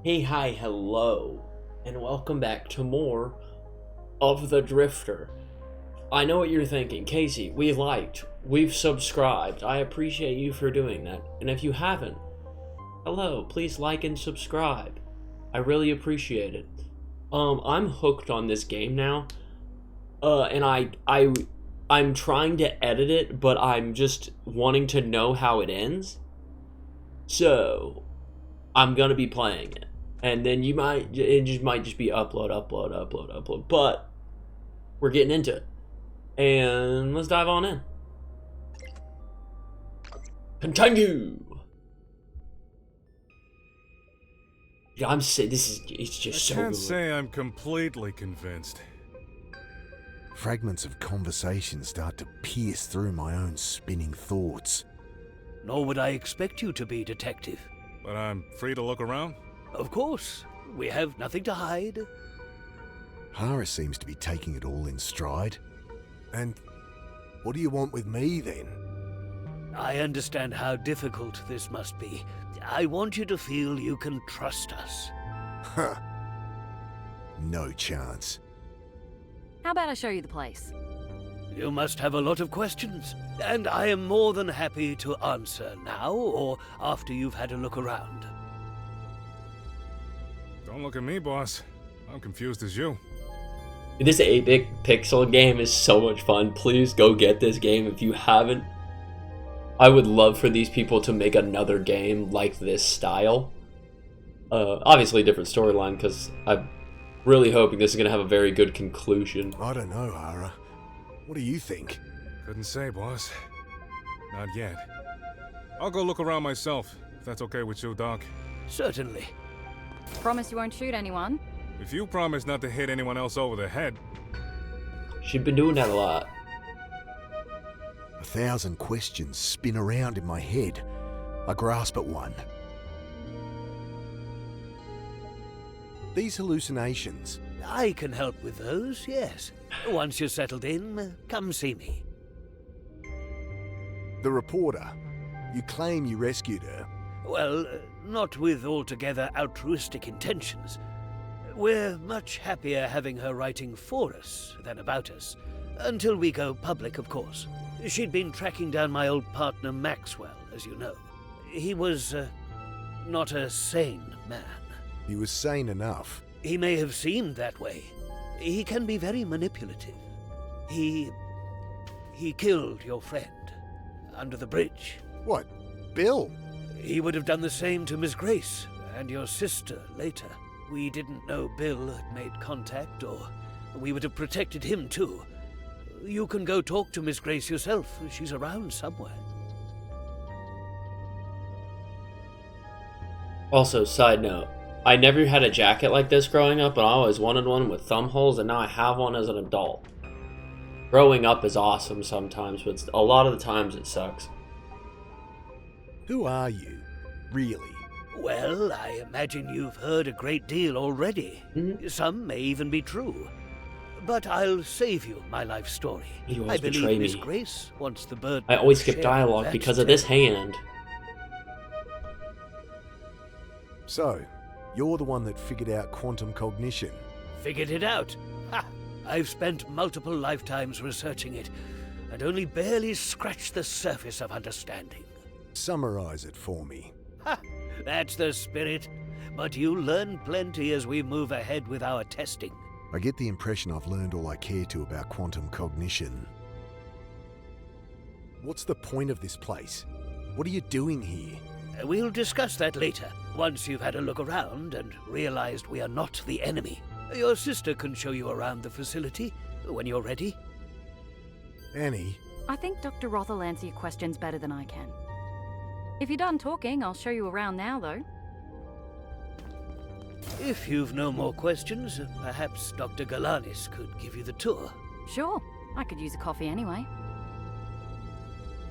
Hey, hi, hello, and welcome back to more of The Drifter. I know what you're thinking, Casey, we've subscribed. I appreciate you for doing that. And if you haven't, hello, please like and subscribe. I really appreciate it. I'm hooked on this game now. And I'm trying to edit it, but I'm just wanting to know how it ends. So, I'm gonna be playing it. And then it might just be upload. But we're getting into it. And let's dive on in. Continue! Yeah, it's just so good. I can't say I'm completely convinced. Fragments of conversation start to pierce through my own spinning thoughts. Nor would I expect you to be, Detective. But I'm free to look around? Of course. We have nothing to hide. Hara seems to be taking it all in stride. And what do you want with me, then? I understand how difficult this must be. I want you to feel you can trust us. Huh. No chance. How about I show you the place? You must have a lot of questions, and I am more than happy to answer now or after you've had a look around. Don't look at me, boss. I'm confused as you. This 8-bit pixel game is so much fun. Please go get this game if you haven't. I would love for these people to make another game like this style. Obviously a different storyline, because I'm really hoping this is going to have a very good conclusion. I don't know, Hara. What do you think? Couldn't say, boss. Not yet. I'll go look around myself, if that's okay with you, Doc. Certainly. Promise you won't shoot anyone? If you promise not to hit anyone else over the head. She's been doing that a lot. 1,000 questions spin around in my head. I grasp at one. These hallucinations. I can help with those, yes. Once you're settled in, come see me. The reporter. You claim you rescued her. Well, not with altogether altruistic intentions. We're much happier having her writing for us than about us. Until we go public, of course. She'd been tracking down my old partner Maxwell, as you know. He was, not a sane man. He was sane enough. He may have seemed that way. He can be very manipulative. He killed your friend. Under the bridge. What? Bill? He would have done the same to Miss Grace, and your sister later. We didn't know Bill had made contact, or we would have protected him too. You can go talk to Miss Grace yourself. She's around somewhere. Also, side note, I never had a jacket like this growing up, and I always wanted one with thumb holes, and now I have one as an adult. Growing up is awesome sometimes, but a lot of the times it sucks. Who are you? Really? Well, I imagine you've heard a great deal already. Mm-hmm. Some may even be true. But I'll save you my life story. You I always believe betray Miss me. Grace wants the bird. I always skip dialogue because of this hand. So, you're the one that figured out quantum cognition. Figured it out. Ha! I've spent multiple lifetimes researching it, and only barely scratched the surface of understanding. Summarize it for me. Ha! That's the spirit. But you'll learn plenty as we move ahead with our testing. I get the impression I've learned all I care to about quantum cognition. What's the point of this place? What are you doing here? We'll discuss that later, once you've had a look around and realized we are not the enemy. Your sister can show you around the facility when you're ready. Annie? I think Dr. Roth will answer your questions better than I can. If you're done talking, I'll show you around now, though. If you've no more questions, perhaps Dr. Galanis could give you the tour. Sure, I could use a coffee anyway.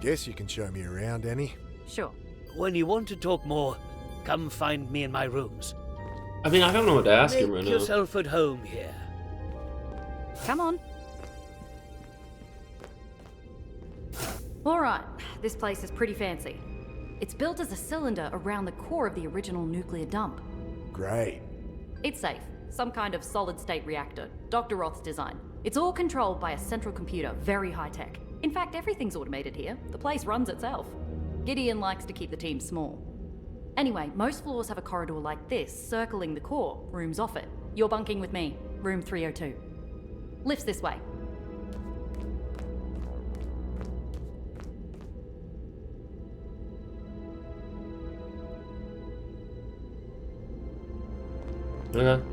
Guess you can show me around, Annie. Sure. When you want to talk more, come find me in my rooms. I mean, I don't know what to ask him right Make now. yourself at home here. Come on. Alright, this place is pretty fancy. It's built as a cylinder around the core of the original nuclear dump. Great. It's safe. Some kind of solid-state reactor. Dr. Roth's design. It's all controlled by a central computer, very high-tech. In fact, everything's automated here. The place runs itself. Gideon likes to keep the team small. Anyway, most floors have a corridor like this, circling the core, rooms off it. You're bunking with me, room 302. Lift's this way. Okay.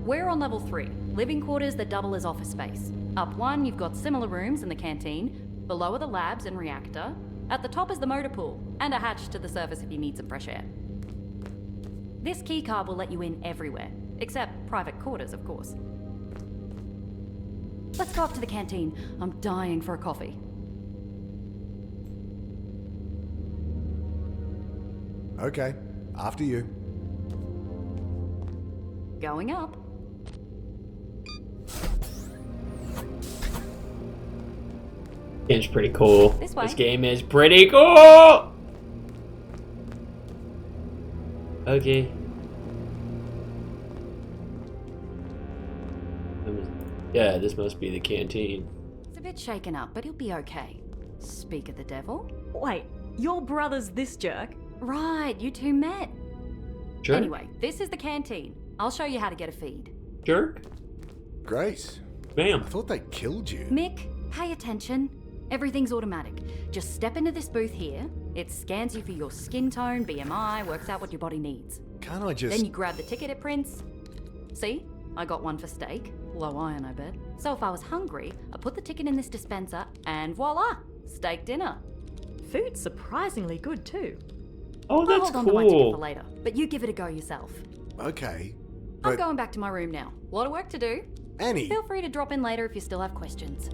We're on level 3, living quarters that double as office space. Up one, you've got similar rooms in the canteen. Below are the labs and reactor. At the top is the motor pool, and a hatch to the surface if you need some fresh air. This keycard will let you in everywhere, except private quarters, of course. Let's go up to the canteen. I'm dying for a coffee. Okay, after you. Going up. Game's pretty cool. This way. This game is pretty cool! Okay. Yeah, this must be the canteen. It's a bit shaken up, but he'll be okay. Speak of the devil. Wait, your brother's this jerk? Right, you two met. Sure. Anyway, this is the canteen. I'll show you how to get a feed. Jerk. Grace, Bam. I thought they killed you. Mick, pay attention. Everything's automatic. Just step into this booth here. It scans you for your skin tone, BMI, works out what your body needs. Can't I just... Then you grab the ticket it prints. See? I got one for steak. Low iron, I bet. So if I was hungry, I put the ticket in this dispenser, and voila! Steak dinner. Food's surprisingly good too. Oh, I'll that's hold on to my ticket cool. for later, but you give it a go yourself. Okay, I'm but... going back to my room now. A lot of work to do. Annie! Feel free to drop in later if you still have questions.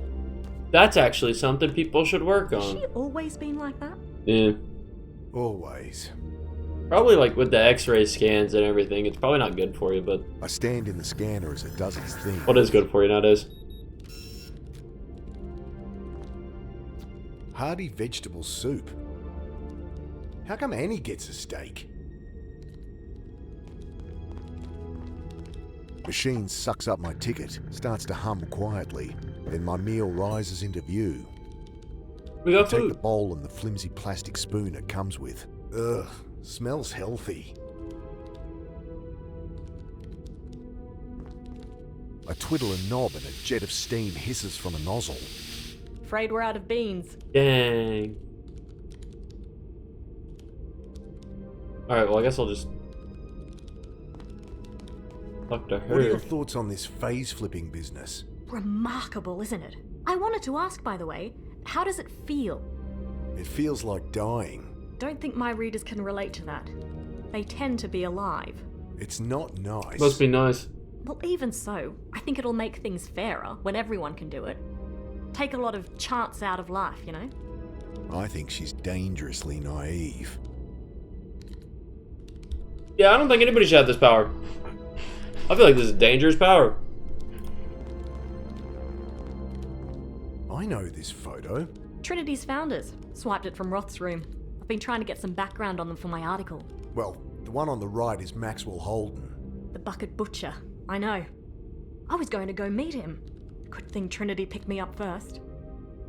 That's actually something people should work Has on. she always been like that? Yeah. Always. Probably like with the x-ray scans and everything, it's probably not good for you, but I stand in the scanner as it does its thing. what is good for you nowadays? Hearty vegetable soup. How come Annie gets a steak? Machine sucks up my ticket, starts to hum quietly. Then my meal rises into view. We got Take the food. bowl and the flimsy plastic spoon it comes with. Ugh, smells healthy. I twiddle a knob and a jet of steam hisses from a nozzle. Afraid we're out of beans. Dang. Alright, well I guess I'll just talk to What are your her. thoughts on this phase flipping business? Remarkable, isn't it? I wanted to ask, by the way, how does it feel? It feels like dying. Don't think my readers can relate to that. They tend to be alive. It's not nice. Must be nice. Well, even so, I think it'll make things fairer when everyone can do it. Take a lot of chance out of life, you know? I think she's dangerously naive. Yeah, I don't think anybody should have this power. I feel like this is dangerous power. I know this photo. Trinity's founders. Swiped it from Roth's room. I've been trying to get some background on them for my article. Well, the one on the right is Maxwell Holden. The Bucket Butcher. I know. I was going to go meet him. Good thing Trinity picked me up first.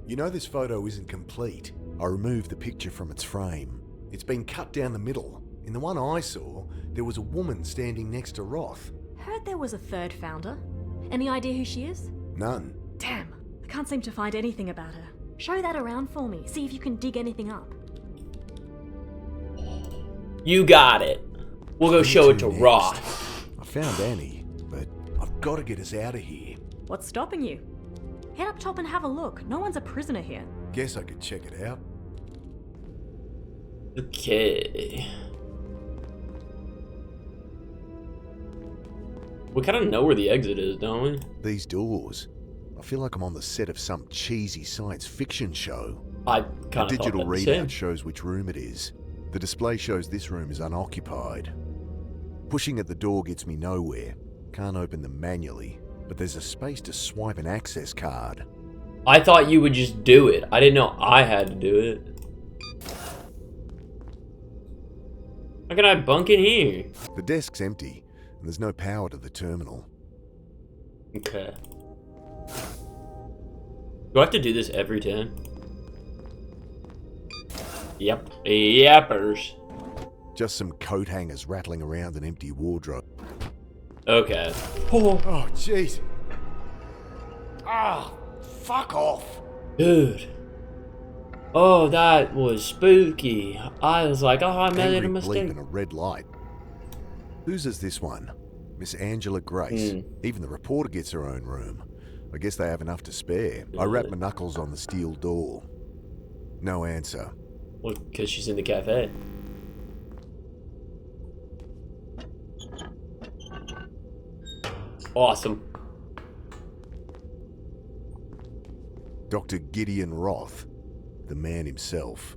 You know this photo isn't complete. I removed the picture from its frame. It's been cut down the middle. In the one I saw, there was a woman standing next to Roth. Heard there was a third founder. Any idea who she is? None. Damn, I can't seem to find anything about her. Show that around for me. See if you can dig anything up. You got it. We'll go show it to Next. Roth. I found Annie, but I've got to get us out of here. What's stopping you? Head up top and have a look. No one's a prisoner here. Guess I could check it out. Okay. We kind of know where the exit is, don't we? These doors. I feel like I'm on the set of some cheesy science fiction show. I The kind of digital thought that readout same. shows which room it is. The display shows this room is unoccupied. Pushing at the door gets me nowhere. Can't open them manually, but there's a space to swipe an access card. I thought you would just do it. I didn't know I had to do it. How can I bunk in here? The desk's empty, and there's no power to the terminal. Okay. Do I have to do this every time? Yep. Yappers. Just some coat hangers rattling around an empty wardrobe. Okay. Oh, jeez. Ah, fuck off. Dude. Oh, that was spooky. I was like, oh, I made a Angry mistake. bleep and a red light. Whose is this one? Miss Angela Grace. Even the reporter gets her own room. I guess they have enough to spare. I wrap my knuckles on the steel door. No answer. Well, because she's in the cafe. Awesome. Dr. Gideon Roth, the man himself.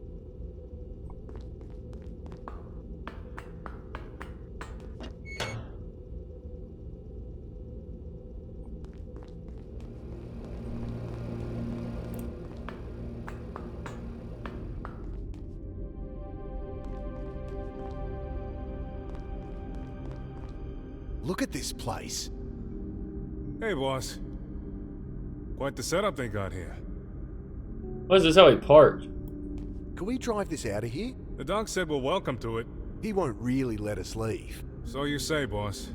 Look at this place. Hey, boss. Quite the setup they got here. What is this how he parked? Can we drive this out of here? The doc said we're welcome to it. He won't really let us leave. So you say, boss.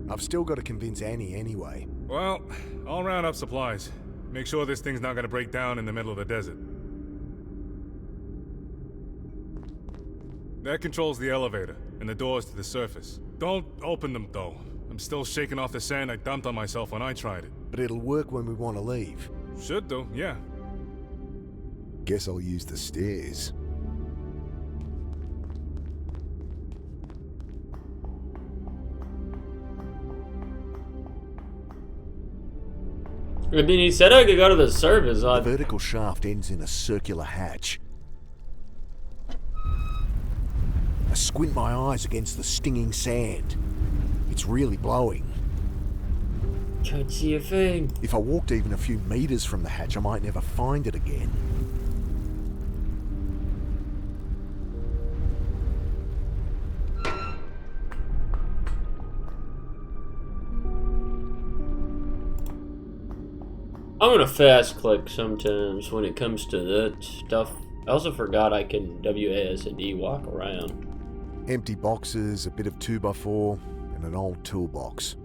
I've still got to convince Annie anyway. Well, I'll round up supplies. Make sure this thing's not gonna break down in the middle of the desert. That controls the elevator and the doors to the surface. Don't open them, though. I'm still shaking off the sand I dumped on myself when I tried it. But it'll work when we want to leave. Should do, yeah. Guess I'll use the stairs. I mean, he said I could go to the surface. The vertical shaft ends in a circular hatch. I squint my eyes against the stinging sand. It's really blowing. Can't see a thing. If I walked even a few meters from the hatch, I might never find it again. I'm gonna fast click sometimes when it comes to that stuff. I also forgot I can WASD walk around. Empty boxes, a bit of 2x4, and an old toolbox.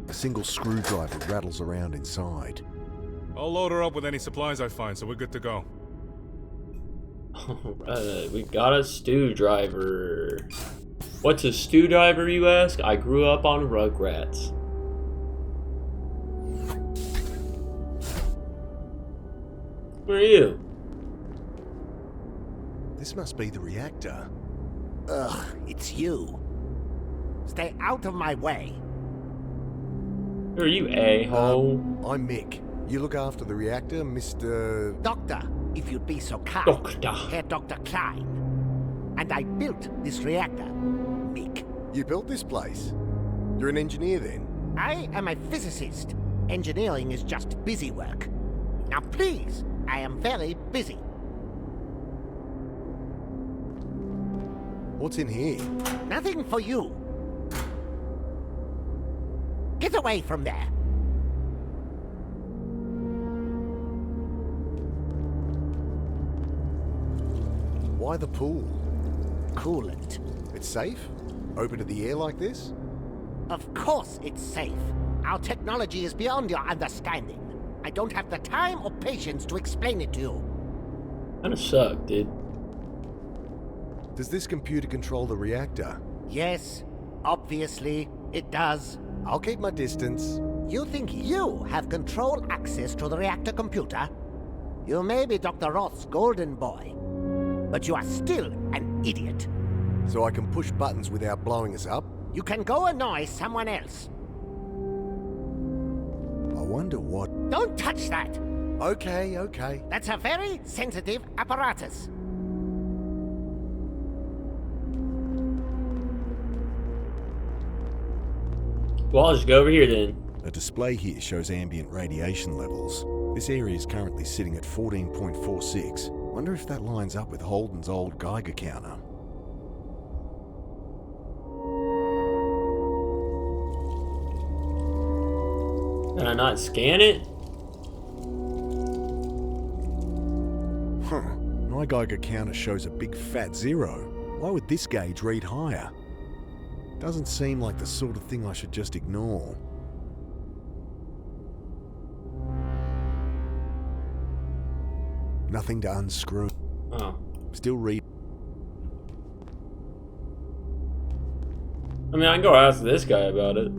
A single screwdriver rattles around inside. I'll load her up with any supplies I find, so we're good to go. Alright, we got a stew driver. What's a stew driver, you ask? I grew up on Rugrats. Where are you? This must be the reactor. Ugh, it's you. Stay out of my way. Who are you, a-hole? I'm Mick. You look after the reactor, Mr. Doctor, if you'd be so kind. Doctor. Herr Dr. Klein. And I built this reactor, Mick. You built this place? You're an engineer then? I am a physicist. Engineering is just busy work. Now please, I am very busy. What's in here? Nothing for you. Get away from there. Why the pool? Coolant. It's safe? Open to the air like this? Of course it's safe. Our technology is beyond your understanding. I don't have the time or patience to explain it to you. Kinda suck, dude. Does this computer control the reactor? Yes, obviously it does. I'll keep my distance. You think you have control access to the reactor computer? You may be Dr. Roth's golden boy, but you are still an idiot. So I can push buttons without blowing us up? You can go annoy someone else. I wonder what... Don't touch that! Okay. That's a very sensitive apparatus. Well, I'll just go over here then. A display here shows ambient radiation levels. This area is currently sitting at 14.46. Wonder if that lines up with Holden's old Geiger counter. I not scan it? Huh. My Geiger counter shows a big fat 0. Why would this gauge read higher? Doesn't seem like the sort of thing I should just ignore. Nothing to unscrew. Oh. Still read. I mean, I can go ask this guy about it.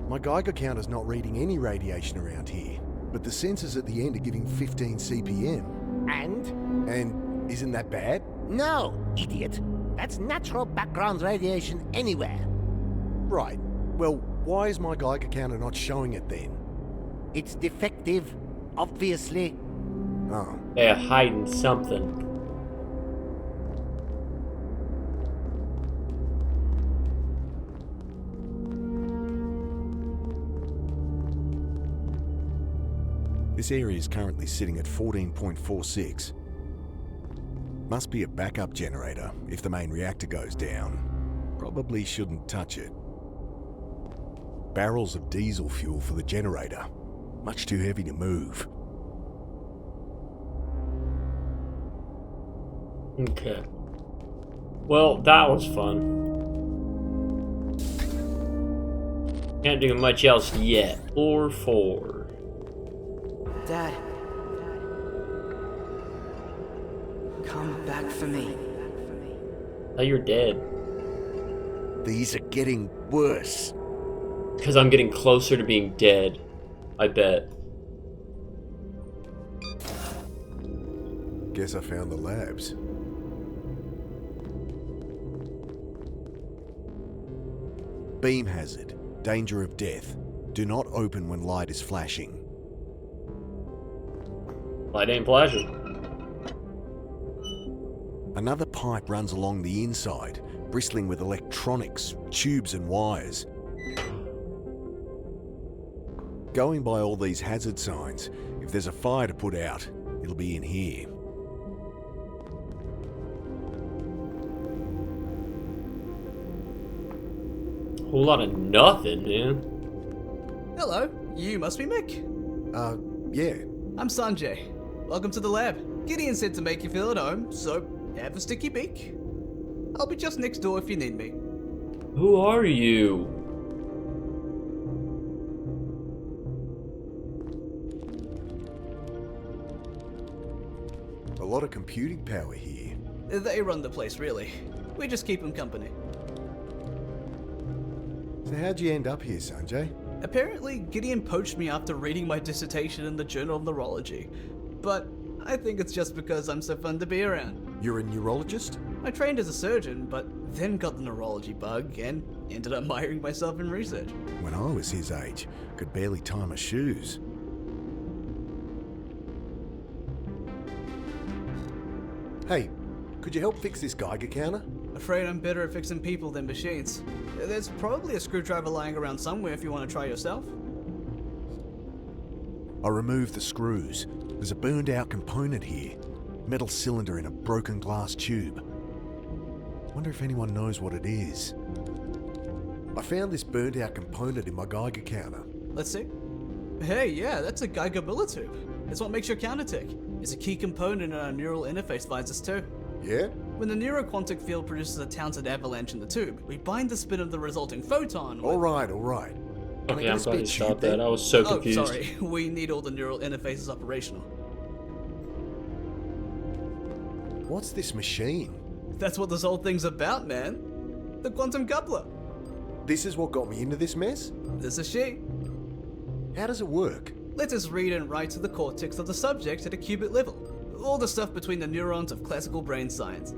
My Geiger counter's not reading any radiation around here, but the sensors at the end are giving 15 CPM. And isn't that bad? No, idiot. That's natural background radiation anywhere. Right. Well, why is my Geiger counter not showing it then? It's defective, obviously. Oh. They're hiding something. This area is currently sitting at 14.46. Must be a backup generator if the main reactor goes down. Probably shouldn't touch it. Barrels of diesel fuel for the generator. Much too heavy to move. Okay. Well, that was fun. Can't do much else yet. Floor 4. Dad. Come back for me. Oh, you're dead. These are getting worse. Because I'm getting closer to being dead. I bet. Guess I found the labs. Beam hazard. Danger of death. Do not open when light is flashing. Light ain't flashing. Another pipe runs along the inside, bristling with electronics, tubes and wires. Going by all these hazard signs, if there's a fire to put out, it'll be in here. Whole lot of nothing, man. Hello, you must be Mick. Yeah. I'm Sanjay. Welcome to the lab. Gideon said to make you feel at home, so have a sticky beak. I'll be just next door if you need me. Who are you? A lot of computing power here. They run the place, really. We just keep them company. So how'd you end up here, Sanjay? Apparently, Gideon poached me after reading my dissertation in the Journal of Neurology. But I think it's just because I'm so fun to be around. You're a neurologist? I trained as a surgeon, but then got the neurology bug and ended up miring myself in research. When I was his age, could barely tie my shoes. Hey, could you help fix this Geiger counter? Afraid I'm better at fixing people than machines. There's probably a screwdriver lying around somewhere if you want to try yourself. I removed the screws. There's a burned out component here. Metal cylinder in a broken glass tube. Wonder if anyone knows what it is. I found this burned out component in my Geiger counter. Let's see. Hey, yeah, that's a Geiger tube. It's what makes your counter tick. It's a key component in our neural interface visors too. Yeah? When the neuroquantic field produces a Townsend avalanche in the tube, we bind the spin of the resulting photon with... Alright. Can I Okay, get a I'm glad spare you stopped tube that. then? I was so Oh, confused. sorry. We need all the neural interfaces operational. What's this machine? That's what this whole thing's about, man. The quantum coupler. This is what got me into this mess? This is she. How does it work? Let us read and write to the cortex of the subject at a qubit level. All the stuff between the neurons of classical brain science.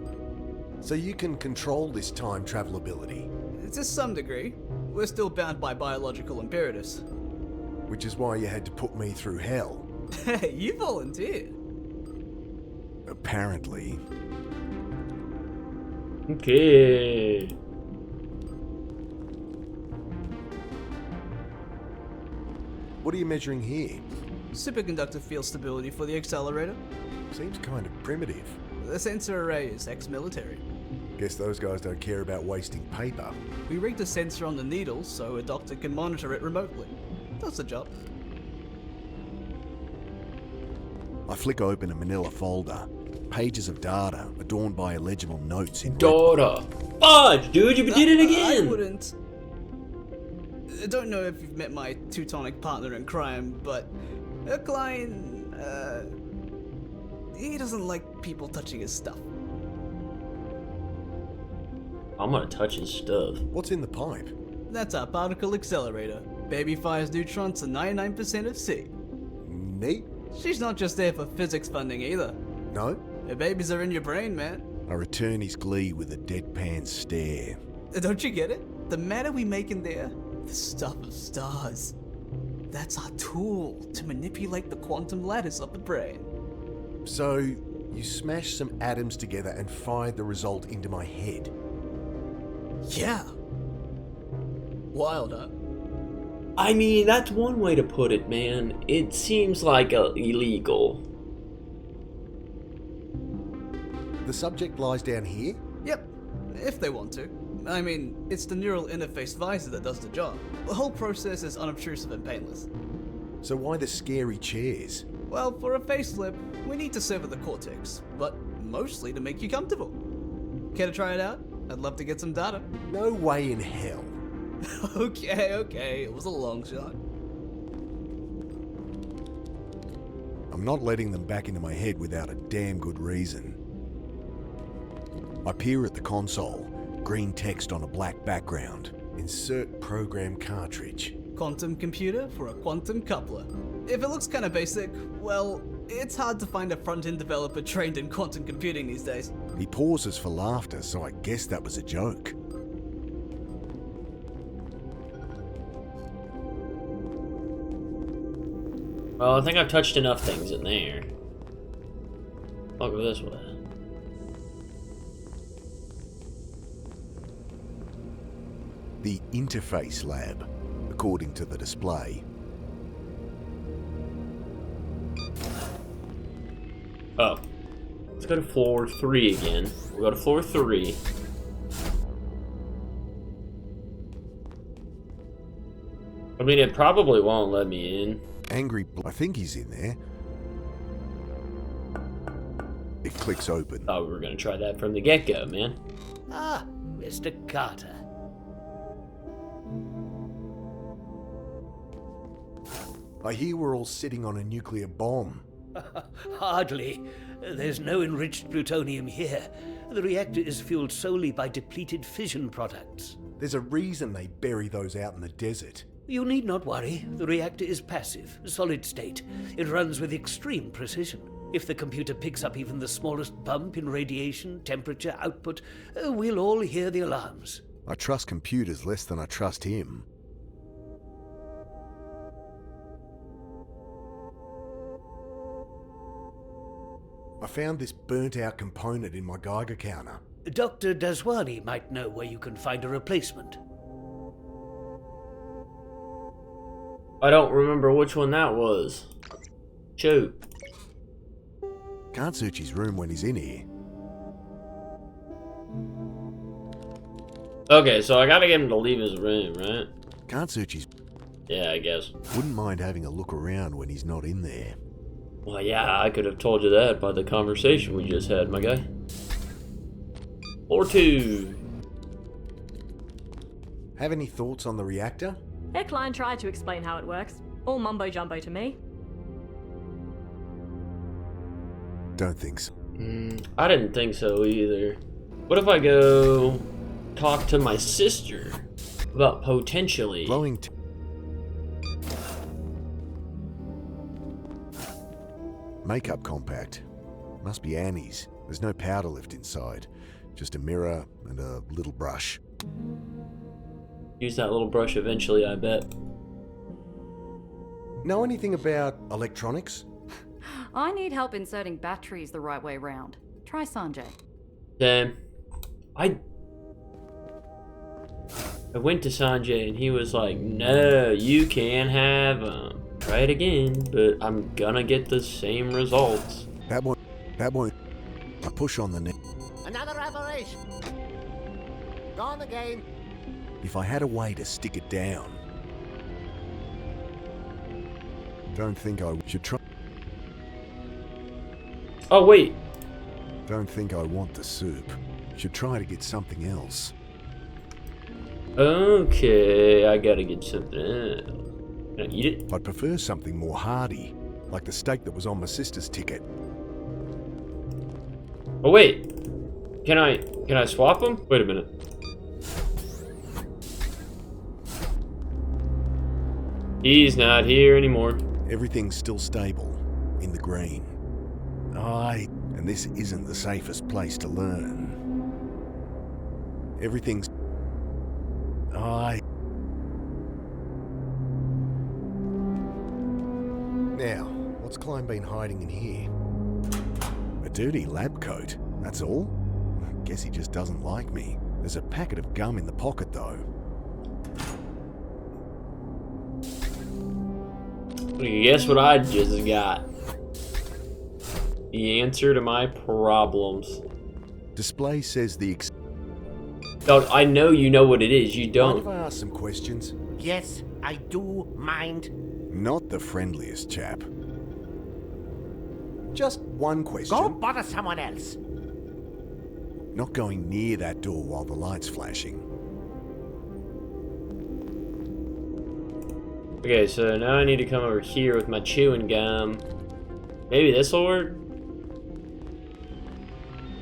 So you can control this time travel ability. To some degree. We're still bound by biological imperatives. Which is why you had to put me through hell. Hey, you volunteered. Apparently. Okay. What are you measuring here? Superconductive field stability for the accelerator. Seems kind of primitive. The sensor array is ex-military. Guess those guys don't care about wasting paper. We rigged a sensor on the needle so a doctor can monitor it remotely. Does the job. I flick open a manila folder. Pages of data adorned by illegible notes in Daughter. Fudge, dude, you did it again! I wouldn't. I don't know if you've met my Teutonic partner in crime, but a client, he doesn't like people touching his stuff. I'm gonna touch his stuff. What's in the pipe? That's our particle accelerator. Baby fires neutrons to 99% of C. Neat? She's not just there for physics funding either. No? Her babies are in your brain, man. I return his glee with a deadpan stare. Don't you get it? The matter we make in there, the stuff of stars. That's our tool to manipulate the quantum lattice of the brain. So, you smashed some atoms together and fired the result into my head. Yeah. Wild, huh? I mean, that's one way to put it, man. It seems like illegal. The subject lies down here? Yep, if they want to. I mean, it's the neural interface visor that does the job. The whole process is unobtrusive and painless. So why the scary chairs? Well, for a facelift, we need to sever the cortex, but mostly to make you comfortable. Care to try it out? I'd love to get some data. No way in hell. Okay, it was a long shot. I'm not letting them back into my head without a damn good reason. I peer at the console, green text on a black background. Insert program cartridge. Quantum computer for a quantum coupler. If it looks kind of basic, well, it's hard to find a front-end developer trained in quantum computing these days. He pauses for laughter, so I guess that was a joke. Well, I think I've touched enough things in there. I'll go this way. The interface lab, according to the display. Oh. Let's go to floor 3 again. We'll go to floor 3. I mean, it probably won't let me in. I think he's in there. It clicks open. Thought we were gonna try that from the get-go, man. Ah, Mr. Carter. I hear we're all sitting on a nuclear bomb. Hardly. There's no enriched plutonium here. The reactor is fueled solely by depleted fission products. There's a reason they bury those out in the desert. You need not worry. The reactor is passive, solid state. It runs with extreme precision. If the computer picks up even the smallest bump in radiation, temperature, output, we'll all hear the alarms. I trust computers less than I trust him. I found this burnt-out component in my Geiger counter. Dr. Daswani might know where you can find a replacement. I don't remember which one that was. Shoot. Can't search his room when he's in here. Okay, so I gotta get him to leave his room, right? Can't search his... Yeah, I guess. Wouldn't mind having a look around when he's not in there. Well, yeah, I could have told you that by the conversation we just had, my guy. Or 2. Have any thoughts on the reactor? Eckline tried to explain how it works. All mumbo-jumbo to me. Don't think so. I didn't think so either. What if I go talk to my sister about potentially... Glowing makeup compact. Must be Annie's. There's no powder lift inside. Just a mirror and a little brush. Use that little brush eventually, I bet. Know anything about electronics? I need help inserting batteries the right way round. Try Sanjay. Then I went to Sanjay and he was like, no, you can't have them. Try it again, but I'm gonna get the same results. That won't. I push on the net. Another aberration. gone again. If I had a way to stick it down. Don't think I should try. Oh, wait. Don't think I want the soup. Should try to get something else. Okay, I gotta get something else. Can I eat it? I'd prefer something more hearty, like the steak that was on my sister's ticket. Oh, wait. Can I swap them? Wait a minute. He's not here anymore. Everything's still stable, in the green. And this isn't the safest place to learn. Everything's... Now, what's Klein been hiding in here? A dirty lab coat, that's all? Guess he just doesn't like me. There's a packet of gum in the pocket, though. Guess what I just got? The answer to my problems. Display says the Dog, I know you know what it is. You Mind don't. if I ask some questions? Yes, I do mind. Not the friendliest chap. Just one question. Go bother someone else. Not going near that door while the light's flashing. Okay, so now I need to come over here with my chewing gum. Maybe this will work?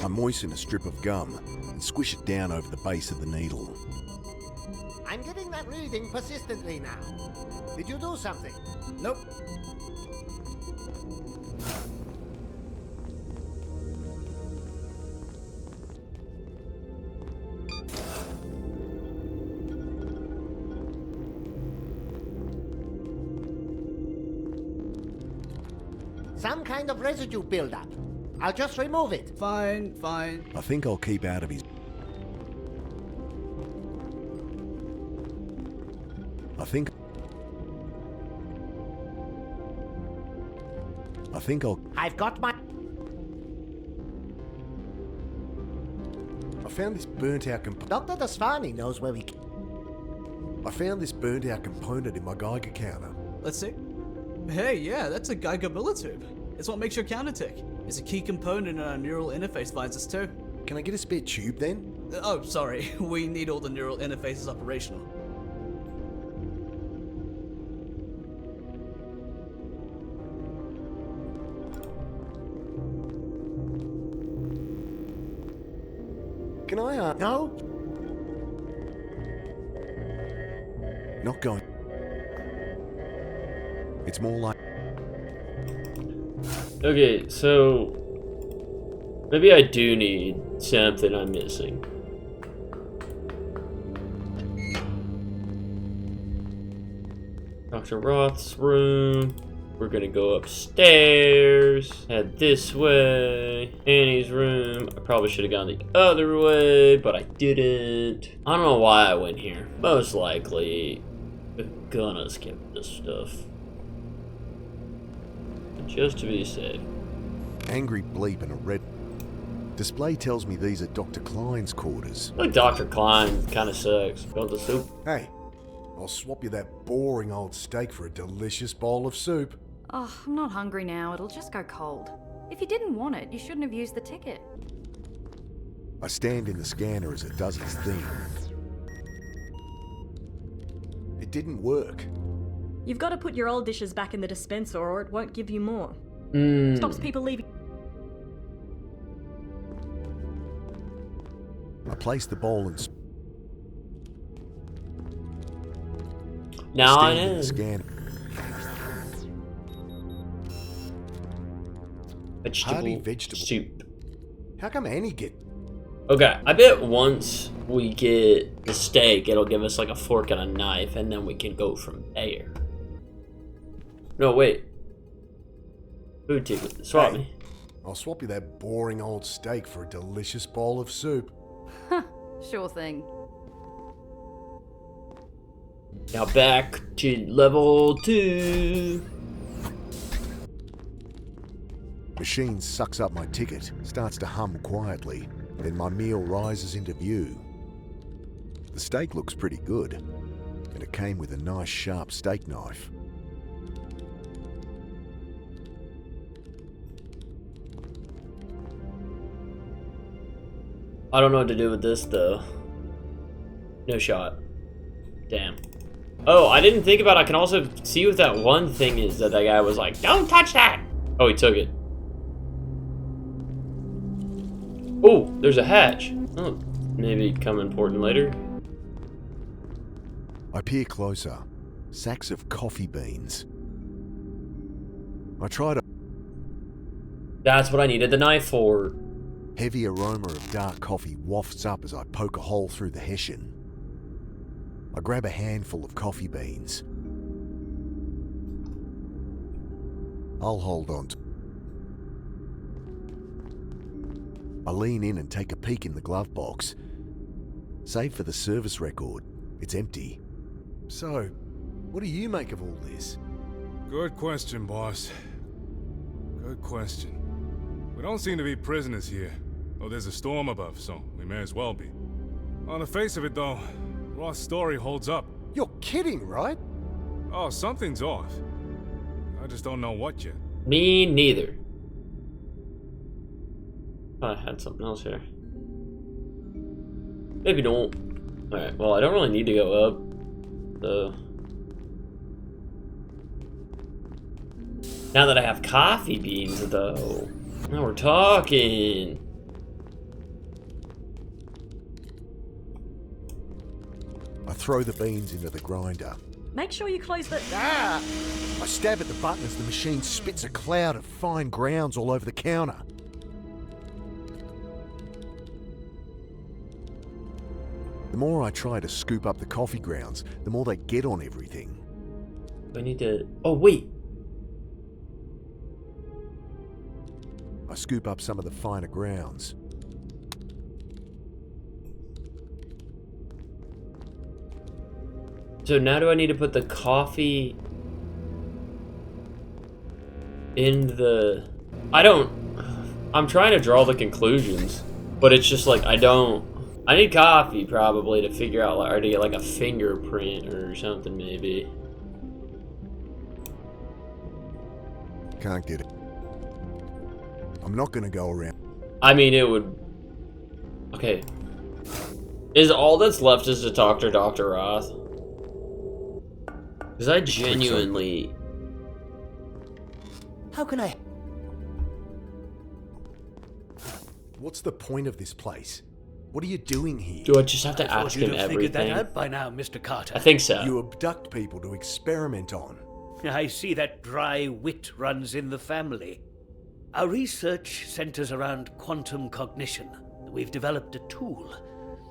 I moisten a strip of gum and squish it down over the base of the needle. I'm getting that reading persistently now. Did you do something? Nope. Some kind of residue buildup. I'll just remove it. Fine, fine. I think I'll keep out of his... I think I'll... I've got my... I found this burnt out Dr. Dasvani knows where we... I found this burnt out component in my Geiger counter. Let's see. Hey, yeah, that's a Geiger millitube. It's what makes your counter tick. It's a key component in our neural interface visors too. Can I get a spare tube then? Oh, sorry. We need all the neural interfaces operational. Can I, No? Not going... It's more like... Okay, so maybe I do need something I'm missing. Dr. Roth's room. We're gonna go upstairs. Head this way. Annie's room. I probably should have gone the other way, but I didn't. I don't know why I went here. Most likely, we're gonna skip this stuff. Just to be safe. Angry bleep and a red... Display tells me these are Dr. Klein's quarters. Like Dr. Klein kind of sucks. Got the soup. Hey, I'll swap you that boring old steak for a delicious bowl of soup. Oh, I'm not hungry now. It'll just go cold. If you didn't want it, you shouldn't have used the ticket. I stand in the scanner as it does its thing. It didn't work. You've got to put your old dishes back in the dispenser or it won't give you more. Stops people leaving. I place the bowl and... Now I stand in know. the scanner. Hearty vegetable soup. How come Annie get... Okay, I bet once we get the steak, it'll give us like a fork and a knife, and then we can go from there. No, wait. Food ticket. Swap me. I'll swap you that boring old steak for a delicious bowl of soup. Sure thing. Now back to level 2. Machine sucks up my ticket, starts to hum quietly, then my meal rises into view. The steak looks pretty good, and it came with a nice sharp steak knife. I don't know what to do with this, though. No shot. Damn. Oh, I didn't think about it. I can also see what that one thing is that guy was like, don't touch that! Oh, he took it. Oh, there's a hatch. Oh, maybe come important later. I peer closer. Sacks of coffee beans. I try to... That's what I needed the knife for. Heavy aroma of dark coffee wafts up as I poke a hole through the hessian. I grab a handful of coffee beans. I'll hold on to... I lean in and take a peek in the glove box. Save for the service record, it's empty. So, what do you make of all this? Good question, boss. Good question. We don't seem to be prisoners here. Oh, there's a storm above, so we may as well be. On the face of it, though, Roth's story holds up. You're kidding, right? Oh, something's off. I just don't know what yet. Me neither. I had something else here. Maybe don't. Alright, well, I don't really need to go up, so... Now that I have coffee beans, though. Now we're talking. I throw the beans into the grinder. Make sure you close the... Ah! I stab at the button as the machine spits a cloud of fine grounds all over the counter. The more I try to scoop up the coffee grounds, the more they get on everything. I need to... Oh, wait. I scoop up some of the finer grounds. So now do I need to put the coffee in the... I'm trying to draw the conclusions, but it's just like, I need coffee probably to figure out, or to get like a fingerprint or something maybe. Can't get it. I'm not gonna go around. I mean, it would... Okay. Is all that's left is to talk to Dr. Roth? Because I genuinely... How can I... What's the point of this place? What are you doing here? Do I just have to ask him You'd have figured that everything? out by now, Mr. Carter. I think so. You abduct people to experiment on. I see that dry wit runs in the family. Our research centers around quantum cognition. We've developed a tool,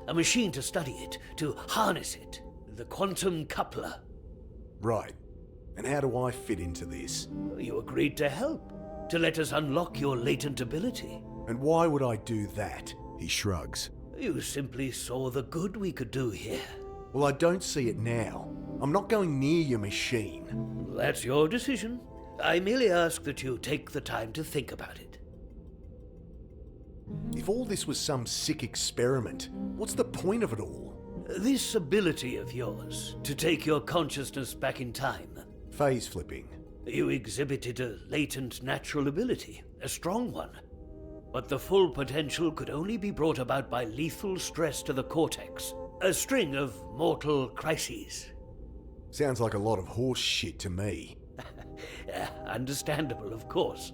a machine to study it, to harness it, the quantum coupler. Right. And how do I fit into this? You agreed to help, to let us unlock your latent ability. And why would I do that? He shrugs. You simply saw the good we could do here. Well, I don't see it now. I'm not going near your machine. That's your decision. I merely ask that you take the time to think about it. If all this was some sick experiment, what's the point of it all? This ability of yours, to take your consciousness back in time. Phase flipping. You exhibited a latent natural ability, a strong one. But the full potential could only be brought about by lethal stress to the cortex. A string of mortal crises. Sounds like a lot of horse shit to me. Understandable, of course.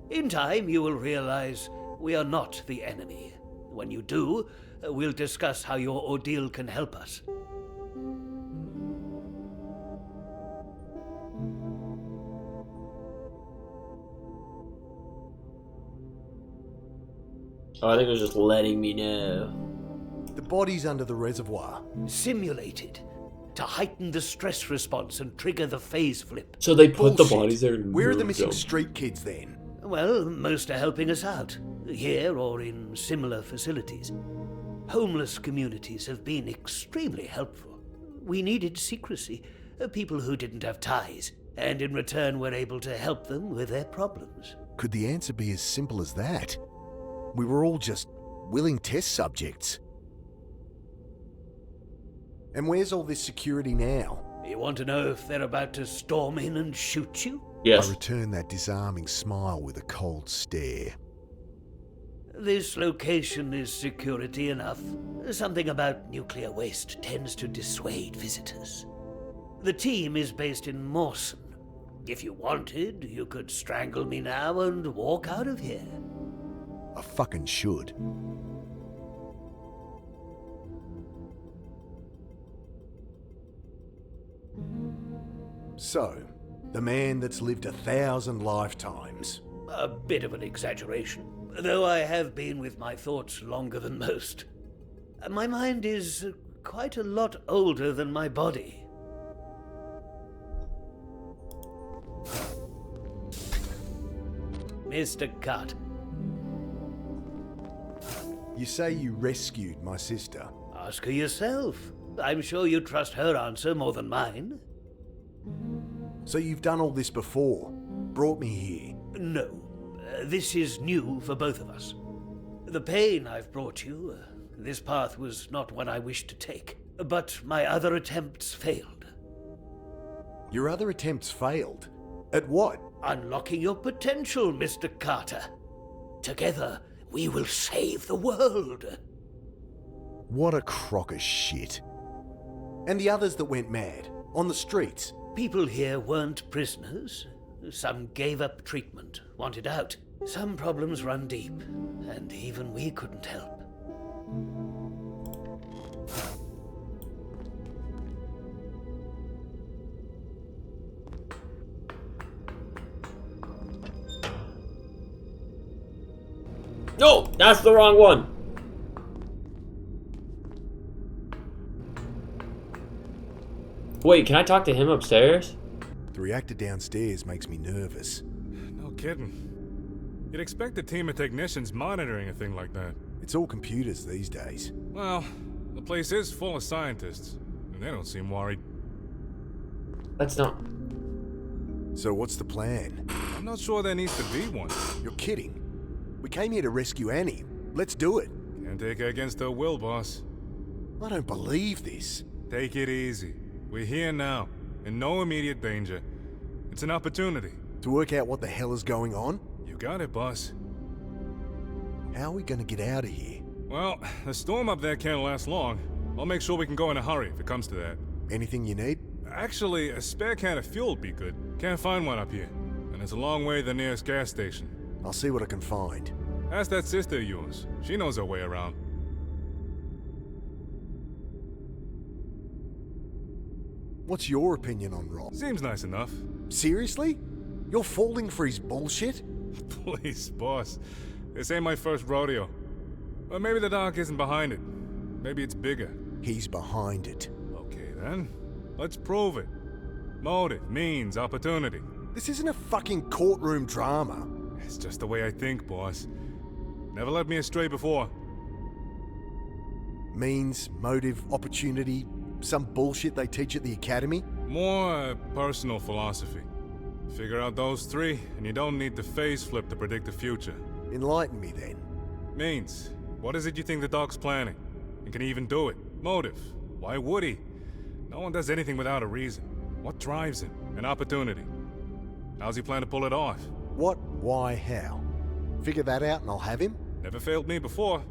In time, you will realize we are not the enemy. When you do, we'll discuss how your ordeal can help us. Oh, I think it was just letting me know. The body's under the reservoir. Simulated. To heighten the stress response and trigger the phase flip. So they put Bullshit. the bodies there and Where are the moved missing them. street kids then? Well, most are helping us out, here or in similar facilities. Homeless communities have been extremely helpful. We needed secrecy, people who didn't have ties, and in return were able to help them with their problems. Could the answer be as simple as that? We were all just willing test subjects. And where's all this security now? You want to know if they're about to storm in and shoot you? Yes. I return that disarming smile with a cold stare. This location is security enough. Something about nuclear waste tends to dissuade visitors. The team is based in Mawson. If you wanted, you could strangle me now and walk out of here. I fucking should. So, the man that's lived 1,000 lifetimes. A bit of an exaggeration, though I have been with my thoughts longer than most. My mind is quite a lot older than my body. Mr. Carter. You say you rescued my sister. Ask her yourself. I'm sure you trust her answer more than mine. So you've done all this before? Brought me here? No. This is new for both of us. The pain I've brought you, this path was not one I wished to take. But my other attempts failed. Your other attempts failed? At what? Unlocking your potential, Mr. Carter. Together, we will save the world. What a crock of shit. And the others that went mad? On the streets? People here weren't prisoners. Some gave up treatment, wanted out. Some problems run deep, and even we couldn't help. No, that's the wrong one. Wait, can I talk to him upstairs? The reactor downstairs makes me nervous. No kidding. You'd expect a team of technicians monitoring a thing like that. It's all computers these days. Well, the place is full of scientists, and they don't seem worried. That's not... So what's the plan? I'm not sure there needs to be one. You're kidding. We came here to rescue Annie. Let's do it. Can't take her against her will, boss. I don't believe this. Take it easy. We're here now, in no immediate danger. It's an opportunity. To work out what the hell is going on? You got it, boss. How are we gonna get out of here? Well, the storm up there can't last long. I'll make sure we can go in a hurry if it comes to that. Anything you need? Actually, a spare can of fuel would be good. Can't find one up here. And it's a long way to the nearest gas station. I'll see what I can find. Ask that sister of yours. She knows her way around. What's your opinion on Rob? Seems nice enough. Seriously? You're falling for his bullshit? Please, boss. This ain't my first rodeo. Or maybe the doc isn't behind it. Maybe it's bigger. He's behind it. Okay, then. Let's prove it. Motive, means, opportunity. This isn't a fucking courtroom drama. It's just the way I think, boss. Never led me astray before. Means, motive, opportunity, some bullshit they teach at the academy? More personal philosophy. Figure out those three, and you don't need the phase flip to predict the future. Enlighten me then. Means, what is it you think the doc's planning? And can he even do it? Motive, why would he? No one does anything without a reason. What drives him? An opportunity. How's he plan to pull it off? What, why, how? Figure that out and I'll have him? Never failed me before.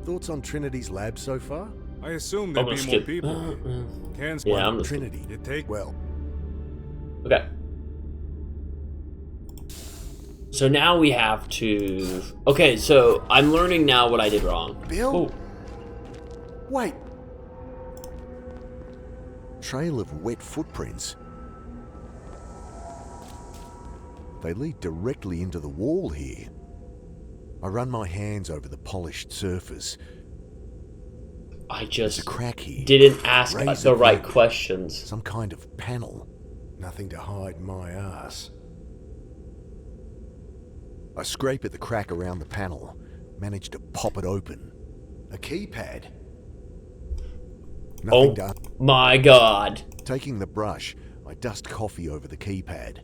Thoughts on Trinity's lab so far? I assume there'd be more people here. Can spot Yeah, I'm just... Trinity. You take... Well, Okay. So now we have to... Okay, so I'm learning now what I did wrong. Bill? Oh. Wait. Trail of wet footprints. They lead directly into the wall here. I run my hands over the polished surface. I There's just a crack here. didn't ask Razor the right thin. questions. Some kind of panel. Nothing to hide my ass. I scrape at the crack around the panel, manage to pop it open. A keypad. Nothing Oh my god. Taking the brush, I dust coffee over the keypad.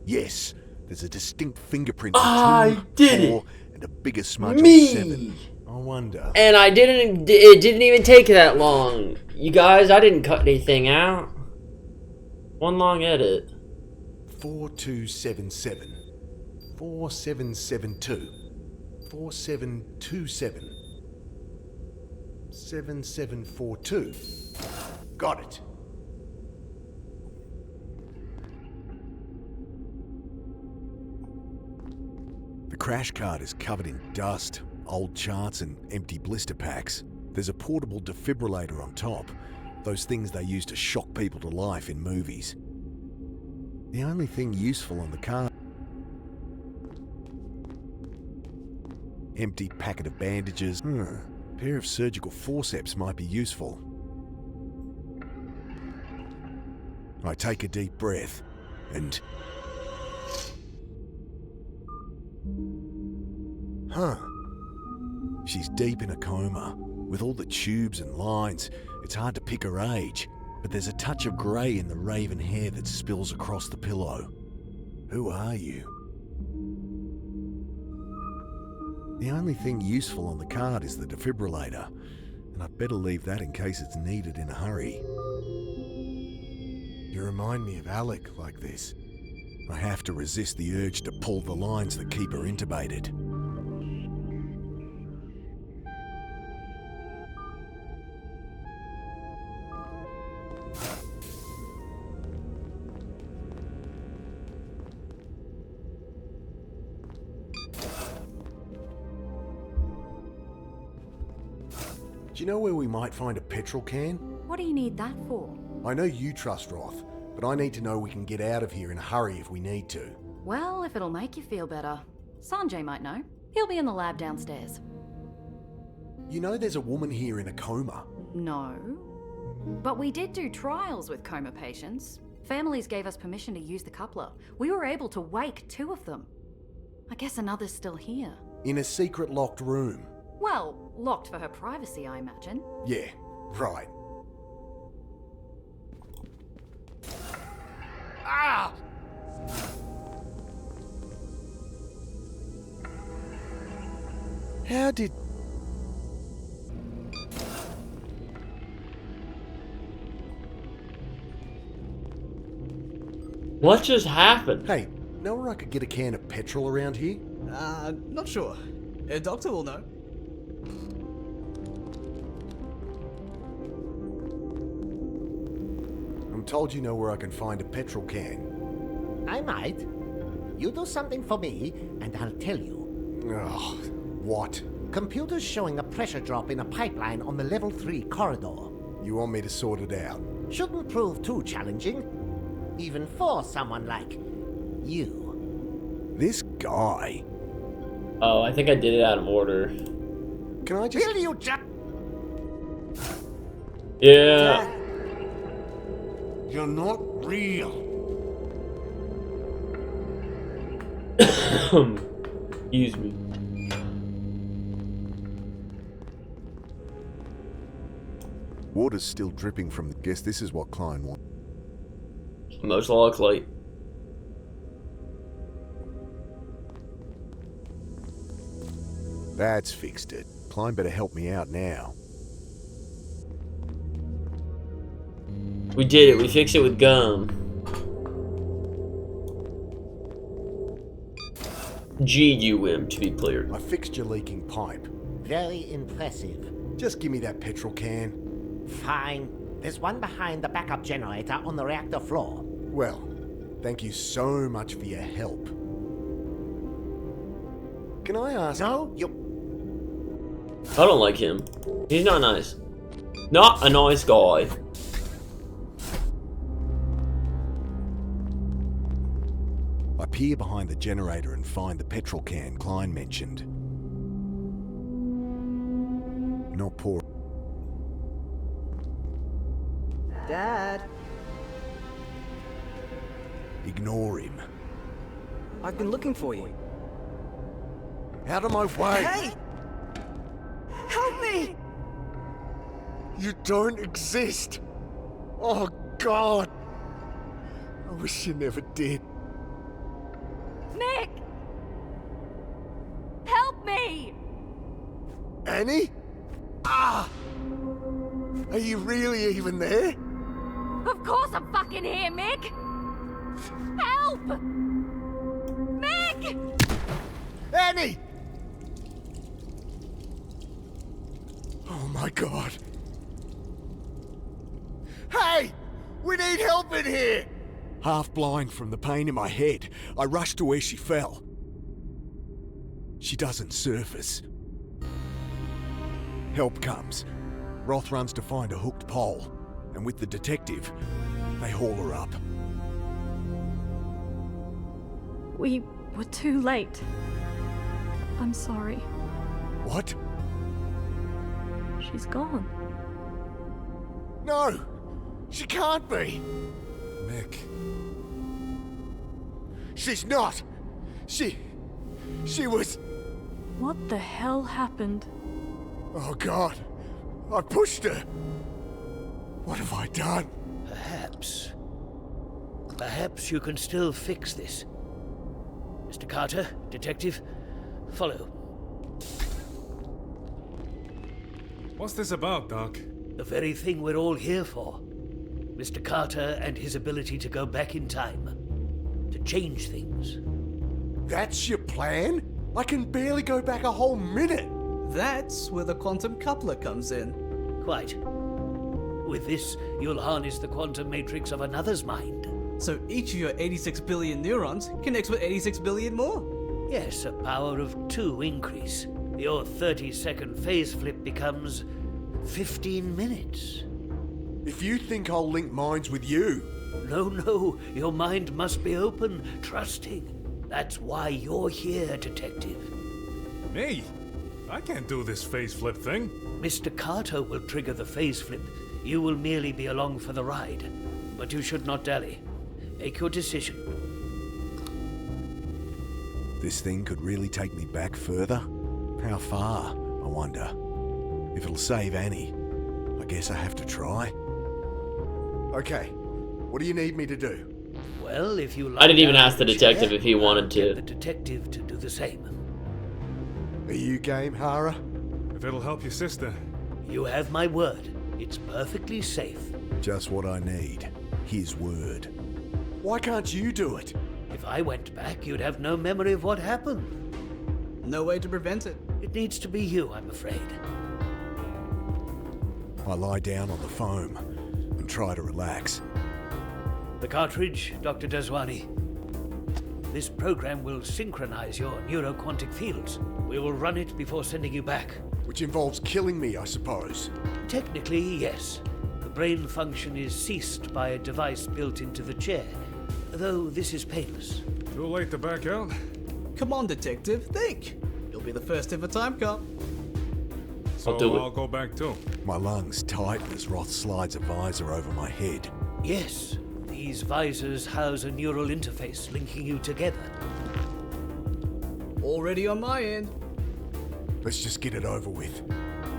Yes, there's a distinct fingerprint of I 2, did 4, it. and a bigger smudge Me. of 7. I wonder. And it didn't even take that long. You guys, I didn't cut anything out. One long edit. 4277. 4772. 4727. 7742. Got it. The crash cart is covered in dust, old charts and empty blister packs. There's a portable defibrillator on top. Those things they use to shock people to life in movies. The only thing useful on the car... Empty packet of bandages. A pair of surgical forceps might be useful. I take a deep breath and... She's deep in a coma. With all the tubes and lines, it's hard to pick her age, but there's a touch of grey in the raven hair that spills across the pillow. Who are you? The only thing useful on the card is the defibrillator, and I'd better leave that in case it's needed in a hurry. You remind me of Alec like this. I have to resist the urge to pull the lines that keep her intubated. Do you know where we might find a petrol can? What do you need that for? I know you trust Roth, but I need to know we can get out of here in a hurry if we need to. Well, if it'll make you feel better. Sanjay might know. He'll be in the lab downstairs. You know there's a woman here in a coma. No. But we did do trials with coma patients. Families gave us permission to use the coupler. We were able to wake 2 of them. I guess another's still here. In a secret locked room. Well, locked for her privacy, I imagine. Yeah, right. Ah! How did... What just happened? Hey, know where I could get a can of petrol around here? Not sure. A doctor will know. I'm told you know where I can find a petrol can. I might. You do something for me, and I'll tell you. Ugh, what? Computers showing a pressure drop in a pipeline on the level 3 corridor. You want me to sort it out? Shouldn't prove too challenging, even for someone like you. This guy... Oh, I think I did it out of order. Can I just... Will you just... Yeah. You're not real. Excuse me. Water's still dripping from the... Guess this is what Klein wants. Most likely. That's fixed it. Klein better help me out now. We did it. We fixed it with gum. GUM, to be clear. I fixed your leaking pipe. Very impressive. Just give me that petrol can. Fine. There's one behind the backup generator on the reactor floor. Well, thank you so much for your help. Can I ask... No, you... I don't like him. He's not nice. Not a nice guy. I peer behind the generator and find the petrol can Klein mentioned. Not poor. Dad, Ignore him. I've been looking for you. Out of my way! Hey! Help me! You don't exist! Oh, God! I wish you never did. Nick! Help me! Annie? Ah! Are you really even there? Of course I'm fucking here, Mick! Help! Mick! Annie! Oh my god. Hey! We need help in here! Half blind from the pain in my head, I rushed to where she fell. She doesn't surface. Help comes. Roth runs to find a hooked pole, and with the detective, they haul her up. We were too late. I'm sorry. What? She's gone. No! She can't be! Mick. She's not! She was... What the hell happened? Oh god! I pushed her! What have I done? Perhaps you can still fix this. Mr. Carter, detective, follow. What's this about, Doc? The very thing we're all here for. Mr. Carter and his ability to go back in time. To change things. That's your plan? I can barely go back a whole minute! That's where the quantum coupler comes in. Quite. With this, you'll harness the quantum matrix of another's mind. So each of your 86 billion neurons connects with 86 billion more. Yes, a power of 2 increase. Your 30-second phase flip becomes 15 minutes. If you think I'll link minds with you... No, your mind must be open, trusting. That's why you're here, detective. Me? I can't do this face flip thing. Mr. Carter will trigger the phase flip. You will merely be along for the ride. But you should not dally. Make your decision. This thing could really take me back further? How far, I wonder? If it'll save Annie, I guess I have to try. Okay, what do you need me to do? Well, if you I didn't even ask the chair, detective if he wanted get to. the detective to do the same. Are you game, Hara? If it'll help your sister. You have my word. It's perfectly safe. Just what I need. His word. Why can't you do it? If I went back, you'd have no memory of what happened. No way to prevent it. It needs to be you, I'm afraid. I lie down on the foam and try to relax. The cartridge, Dr. Daswani. This program will synchronize your neuroquantic fields. We will run it before sending you back. Which involves killing me, I suppose. Technically, yes. The brain function is ceased by a device built into the chair, though this is painless. Too late to back out? Come on, detective, think. You'll be the first ever time cop. So do it. I'll go back too. My lungs tighten as Roth slides a visor over my head. Yes, these visors house a neural interface linking you together. Already on my end. Let's just get it over with.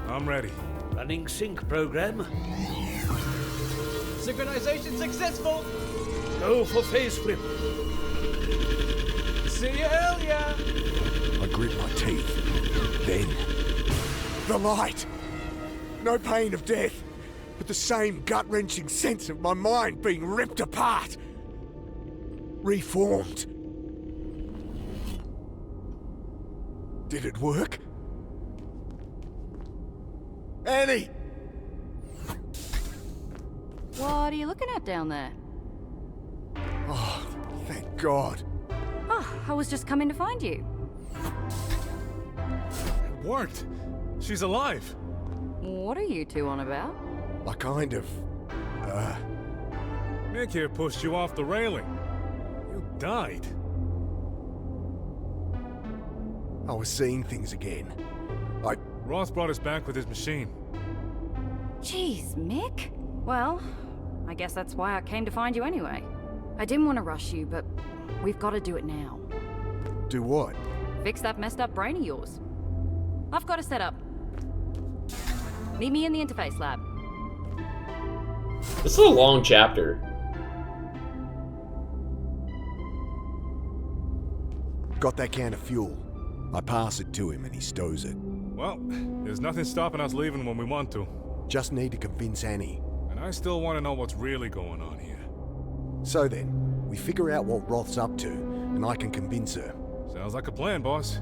I'm ready. Running sync program. Synchronization successful. Go for phase flip. See you earlier. I grit my teeth. Then, the light! No pain of death, but the same gut-wrenching sense of my mind being ripped apart. Reformed. Did it work? Annie! What are you looking at down there? Oh, thank God. Oh, I was just coming to find you. It worked. She's alive. What are you two on about? I kind of... Mick here pushed you off the railing. You died. I was seeing things again. Ross brought us back with his machine. Jeez, Mick. Well, I guess that's why I came to find you anyway. I didn't want to rush you, but we've got to do it now. Do what? Fix that messed up brain of yours. I've got to set up. Meet me in the interface lab. This is a long chapter. Got that can of fuel. I pass it to him and he stows it. Well, there's nothing stopping us leaving when we want to. Just need to convince Annie. And I still want to know what's really going on here. So then, we figure out what Roth's up to, and I can convince her. Sounds like a plan, boss.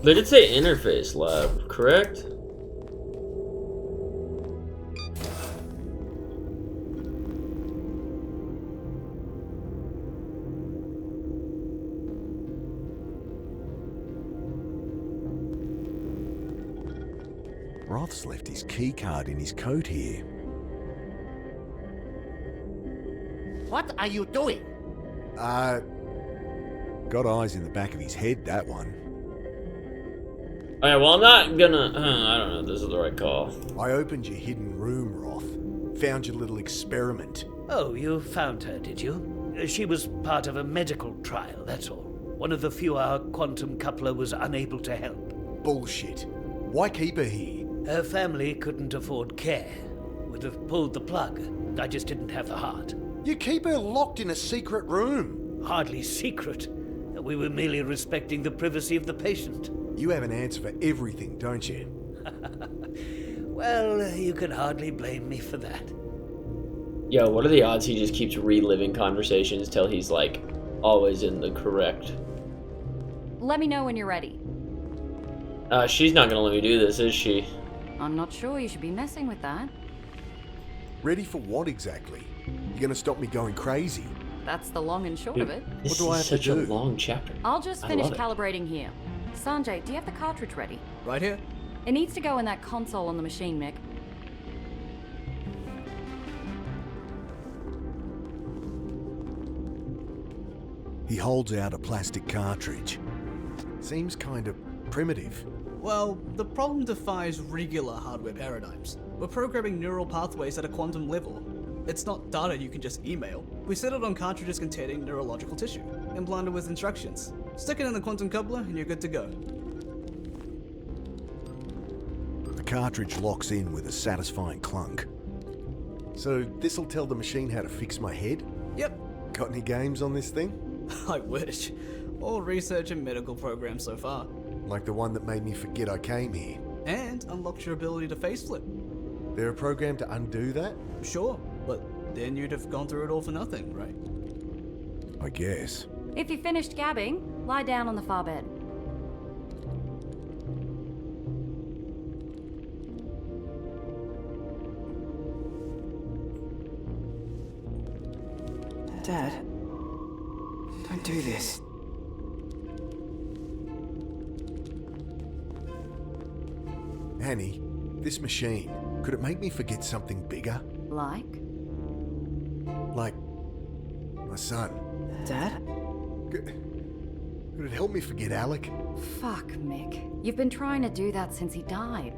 They did say interface lab, correct? Roth's left his keycard in his coat here. What are you doing? Got eyes in the back of his head, that one. Alright, well, I'm not gonna. I don't know if this is the right call. I opened your hidden room, Roth. Found your little experiment. Oh, you found her, did you? She was part of a medical trial, that's all. One of the few our quantum coupler was unable to help. Bullshit. Why keep her here? Her family couldn't afford care. Would have pulled the plug. I just didn't have the heart. You keep her locked in a secret room. Hardly secret. We were merely respecting the privacy of the patient. You have an answer for everything, don't you? Well, you can hardly blame me for that. Yo, what are the odds he just keeps reliving conversations till he's, like, always in the correct? Let me know when you're ready. She's not gonna let me do this, is she? I'm not sure you should be messing with that. Ready for what exactly? You gonna stop me going crazy? That's the long and short of it. This do I is have to such a do? long chapter. I'll just I finish love it. calibrating here. Sanjay, do you have the cartridge ready? Right here? It needs to go in that console on the machine, Mick. He holds out a plastic cartridge. Seems kind of primitive. Well, the problem defies regular hardware paradigms. We're programming neural pathways at a quantum level. It's not data you can just email. We set it on cartridges containing neurological tissue, implanted with instructions. Stick it in the quantum coupler and you're good to go. The cartridge locks in with a satisfying clunk. So this'll tell the machine how to fix my head? Yep. Got any games on this thing? I wish. All research and medical programs so far. Like the one that made me forget I came here. And unlocks your ability to face flip. They're a program to undo that? Sure, but then you'd have gone through it all for nothing, right? I guess. If you finished gabbing, lie down on the far bed. Dad, don't do this. Annie, this machine, could it make me forget something bigger? Like? Like my son. Dad? Could it help me forget Alec? Fuck, Mick. You've been trying to do that since he died.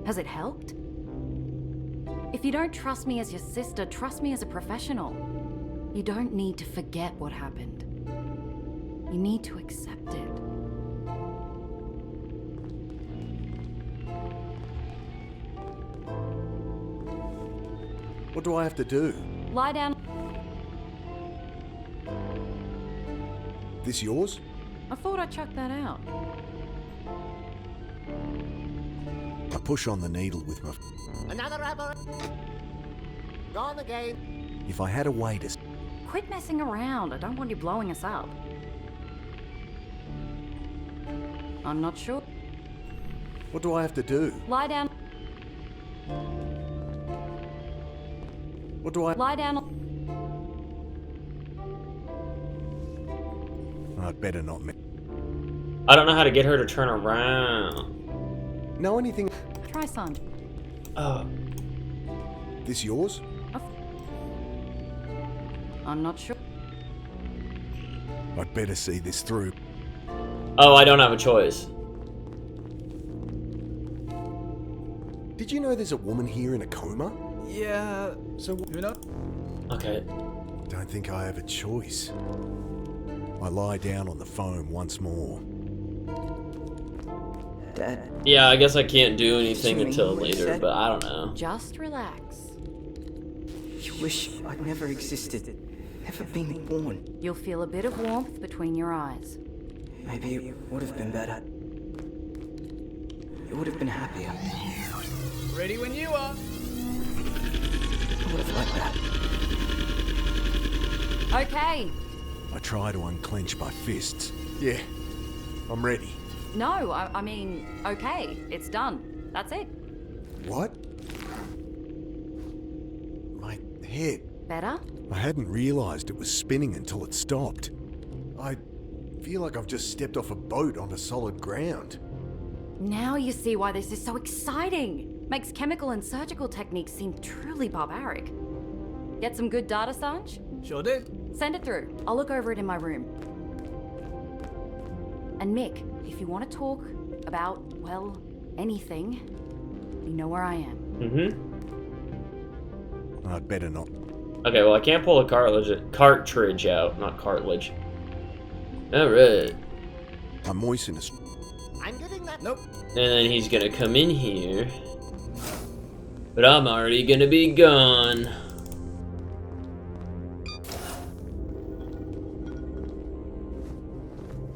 Has it helped? If you don't trust me as your sister, trust me as a professional. You don't need to forget what happened. You need to accept it. What do I have to do? Lie down. This yours? I thought I chucked that out. I push on the needle with my... Another rubber. Gone again. If I had a way to... Quit messing around. I don't want you blowing us up. I'm not sure. What do I have to do? Lie down. What do I... Lie down. I'd better not... I don't know how to get her to turn around. Know anything... Try some. This yours? I'm not sure. I'd better see this through. Oh, I don't have a choice. Did you know there's a woman here in a coma? Yeah, So who knows? Okay. don't think I have a choice. I lie down on the foam once more. Dad. Yeah, I guess I can't do anything Assuming until what you later, said. but I don't know. Just relax. You wish I'd never existed, never been born. You'll feel a bit of warmth between your eyes. Maybe it would have been better. It would have been happier. Ready when you are. I would have liked that. Okay. I try to unclench my fists. Yeah, I'm ready. No, I mean, okay. It's done. That's it. What? My head. Better? I hadn't realised it was spinning until it stopped. I feel like I've just stepped off a boat onto solid ground. Now you see why this is so exciting. Makes chemical and surgical techniques seem truly barbaric. Get some good data, Sanj? Sure did. Send it through. I'll look over it in my room. And Mick, if you want to talk about, well, anything, you know where I am. I'd better not. Okay, well, I can't pull a cartridge out, not cartilage. Alright. I moisten a... I'm getting that. Nope. And then he's gonna come in here. But I'm already gonna be gone.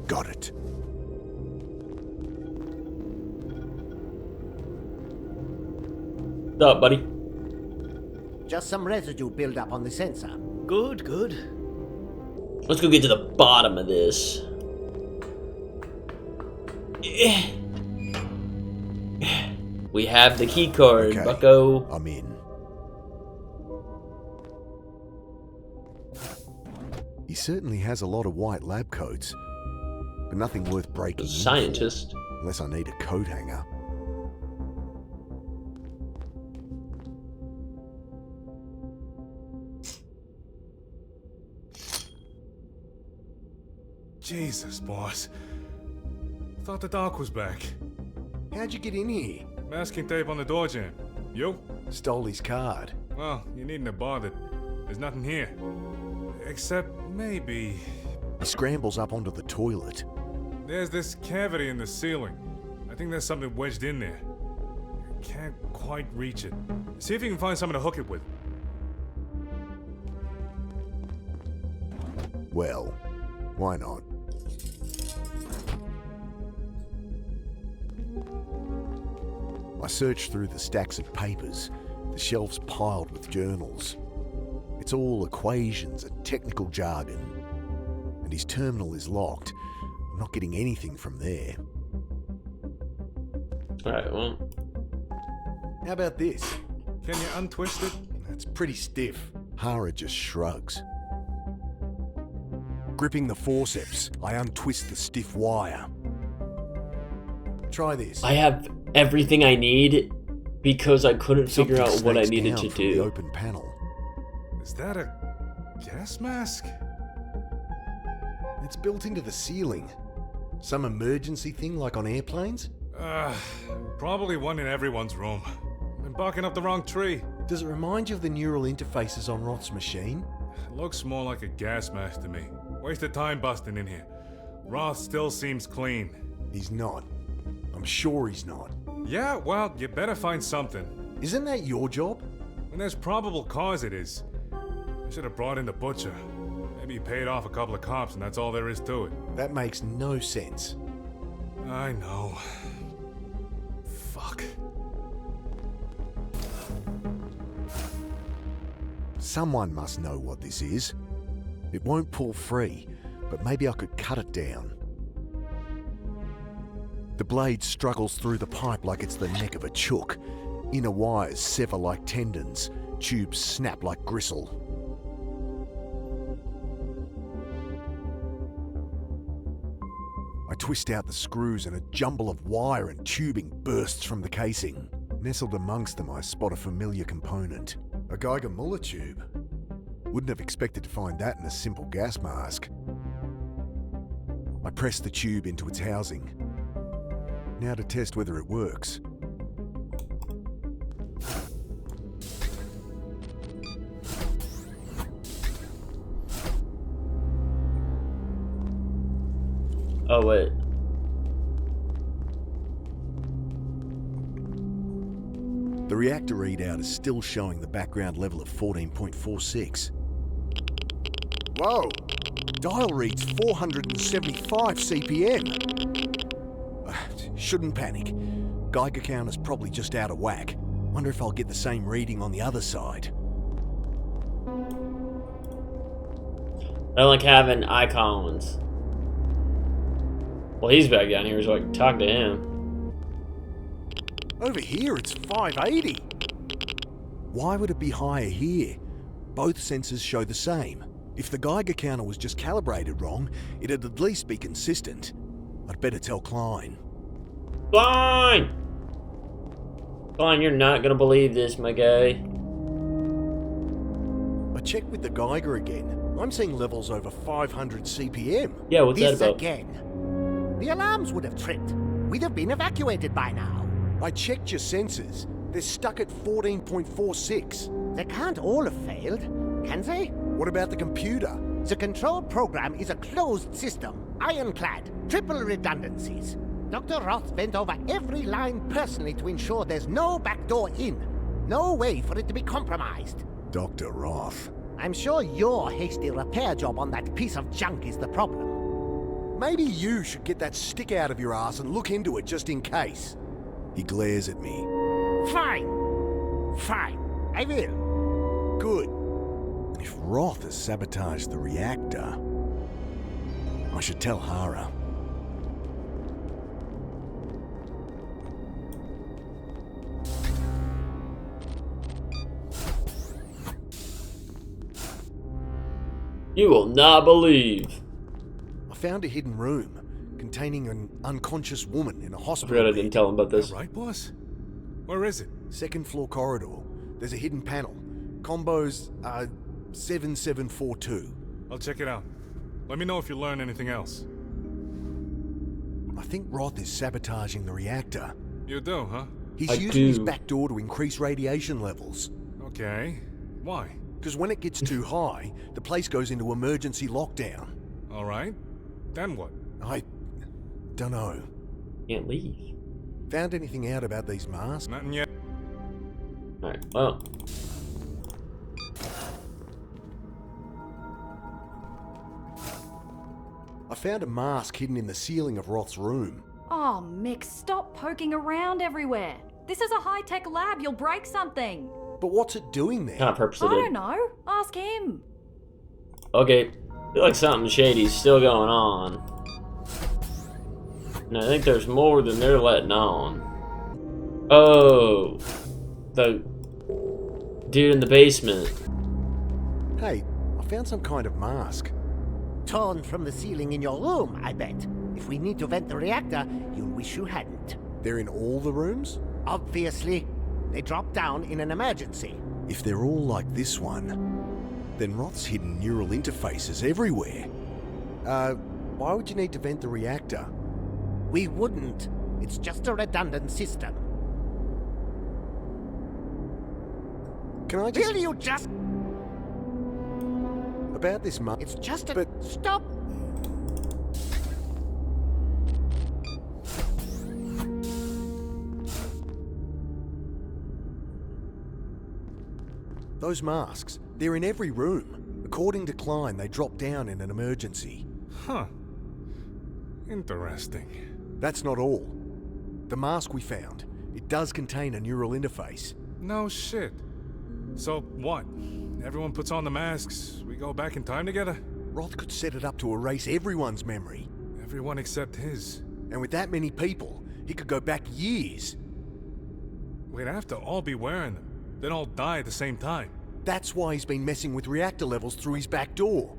Got it. What's up, buddy? Just some residue buildup on the sensor. Good, good. Let's go get to the bottom of this. We have the key card, Okay. bucko. I'm in. He certainly has a lot of white lab coats, but nothing worth breaking The in for, scientist. unless I need a coat hanger. Jesus, boss. Thought the doc was back. How'd you get in here? Masking tape on the door jamb. You? Stole his card. Well, you needn't have bothered. There's nothing here. Except maybe... He scrambles up onto the toilet. There's this cavity in the ceiling. I think there's something wedged in there. Can't quite reach it. See if you can find something to hook it with. Well, why not? I search through the stacks of papers, the shelves piled with journals. It's all equations and technical jargon. And his terminal is locked. I'm not getting anything from there. Alright, well. How about this? Can you untwist it? That's pretty stiff. Hara just shrugs. Gripping the forceps, I untwist the stiff wire. Try this. I have everything I need because I couldn't figure Something out what I snags needed down to from the do. open panel. Is that a gas mask? It's built into the ceiling. Some emergency thing like on airplanes? Probably one in everyone's room. Been barking up the wrong tree. Does it remind you of the neural interfaces on Roth's machine? Looks more like a gas mask to me. Wasted time busting in here. Roth still seems clean. He's not. I'm sure he's not. Yeah, well, you better find something. Isn't that your job? When there's probable cause it is. I should have brought in the butcher. Maybe he paid off a couple of cops and that's all there is to it. That makes no sense. I know. Fuck. Someone must know what this is. It won't pull free, but maybe I could cut it down. The blade struggles through the pipe like it's the neck of a chook. Inner wires sever like tendons. Tubes snap like gristle. I twist out the screws and a jumble of wire and tubing bursts from the casing. Nestled amongst them, I spot a familiar component. A Geiger Muller tube. Wouldn't have expected to find that in a simple gas mask. I press the tube into its housing. Now to test whether it works. Oh, wait. The reactor readout is still showing the background level of 14.46. Whoa! Dial reads 475 CPM. Shouldn't panic. Geiger counter's probably just out of whack. Wonder if I'll get the same reading on the other side. I don't like having icons. Well, he's back down here, so I can talk to him. Over here, it's 580. Why would it be higher here? Both sensors show the same. If the Geiger counter was just calibrated wrong, it'd at least be consistent. I'd better tell Klein. Klein! Klein, you're not gonna believe this, my guy. I checked with the Geiger again. I'm seeing levels over 500 CPM. Yeah, what's that This about? again. The alarms would have tripped. We'd have been evacuated by now. I checked your sensors. They're stuck at 14.46. They can't all have failed, can they? What about the computer? The control program is a closed system, ironclad, triple redundancies. Dr. Roth went over every line personally to ensure there's no backdoor in. No way for it to be compromised. Dr. Roth. I'm sure your hasty repair job on that piece of junk is the problem. Maybe you should get that stick out of your ass and look into it just in case. He glares at me. Fine. Fine. I will. Good. If Roth has sabotaged the reactor, I should tell Hara. You will not believe. I found a hidden room containing an unconscious woman in a I hospital. forgot I didn't tell him about this. Right, boss? Where is it? Second floor corridor. There's a hidden panel. Combos 7742. I'll check it out. Let me know if you learn anything else. I think Roth is sabotaging the reactor. You do, huh? He's I using his do. back door to increase radiation levels. Okay. Why? Because when it gets too high, the place goes into emergency lockdown. All right. Then what? I don't know. Can't leave. Found anything out about these masks? Nothing yet. Alright, well. I found a mask hidden in the ceiling of Roth's room. Oh, Mick, stop poking around everywhere. This is a high-tech lab. You'll break something. But what's it doing there? Kind of purposely I did. don't know. Ask him. Okay, I feel like something shady's still going on. And I think there's more than they're letting on. Oh, the dude in the basement. Hey, I found some kind of mask. Torn from the ceiling in your room, I bet. If we need to vent the reactor, you'll wish you hadn't. They're in all the rooms? Obviously. They drop down in an emergency. If they're all like this one, then Roth's hidden neural interfaces everywhere. Why would you need to vent the reactor? We wouldn't. It's just a redundant system. Can I just... Will you just... About this mask... It's just a... But... Stop! Those masks, they're in every room. According to Klein, they drop down in an emergency. Huh. Interesting. That's not all. The mask we found, it does contain a neural interface. No shit. So what? Everyone puts on the masks, we go back in time together? Roth could set it up to erase everyone's memory. Everyone except his. And with that many people, he could go back years. We'd have to all be wearing them. Then all die at the same time. That's why he's been messing with reactor levels through his back door.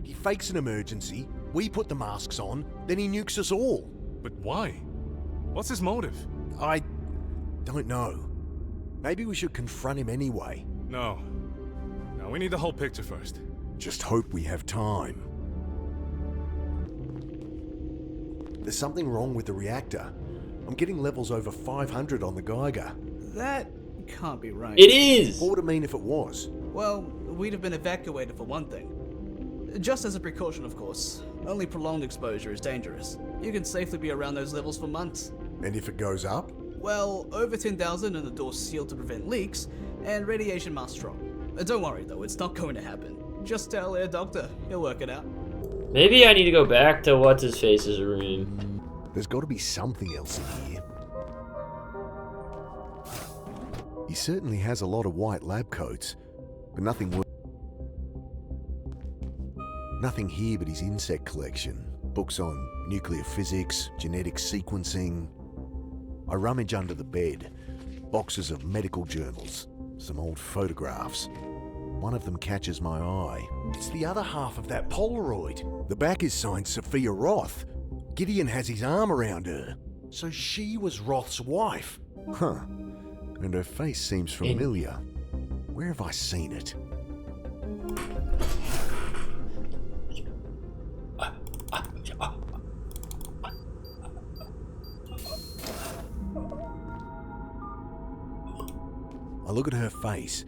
He fakes an emergency, we put the masks on, then he nukes us all. But why? What's his motive? I don't know. Maybe we should confront him anyway. No. No, we need the whole picture first. Just hope we have time. There's something wrong with the reactor. I'm getting levels over 500 on the Geiger. That can't be right. It is! What would it mean if it was? Well, we'd have been evacuated for one thing. Just as a precaution, of course. Only prolonged exposure is dangerous. You can safely be around those levels for months. And if it goes up? Well, over 10,000 and the door's sealed to prevent leaks, and radiation mask drop. Don't worry though, it's not going to happen. Just tell Air Doctor, he'll work it out. Maybe I need to go back to what's-his-face's room. There's got to be something else in here. He certainly has a lot of white lab coats, but nothing here but his insect collection. Books on nuclear physics, genetic sequencing. I rummage under the bed. Boxes of medical journals, some old photographs. One of them catches my eye. It's the other half of that Polaroid. The back is signed Sophia Roth. Gideon has his arm around her. So she was Roth's wife. Huh. And her face seems familiar. Where have I seen it? I look at her face,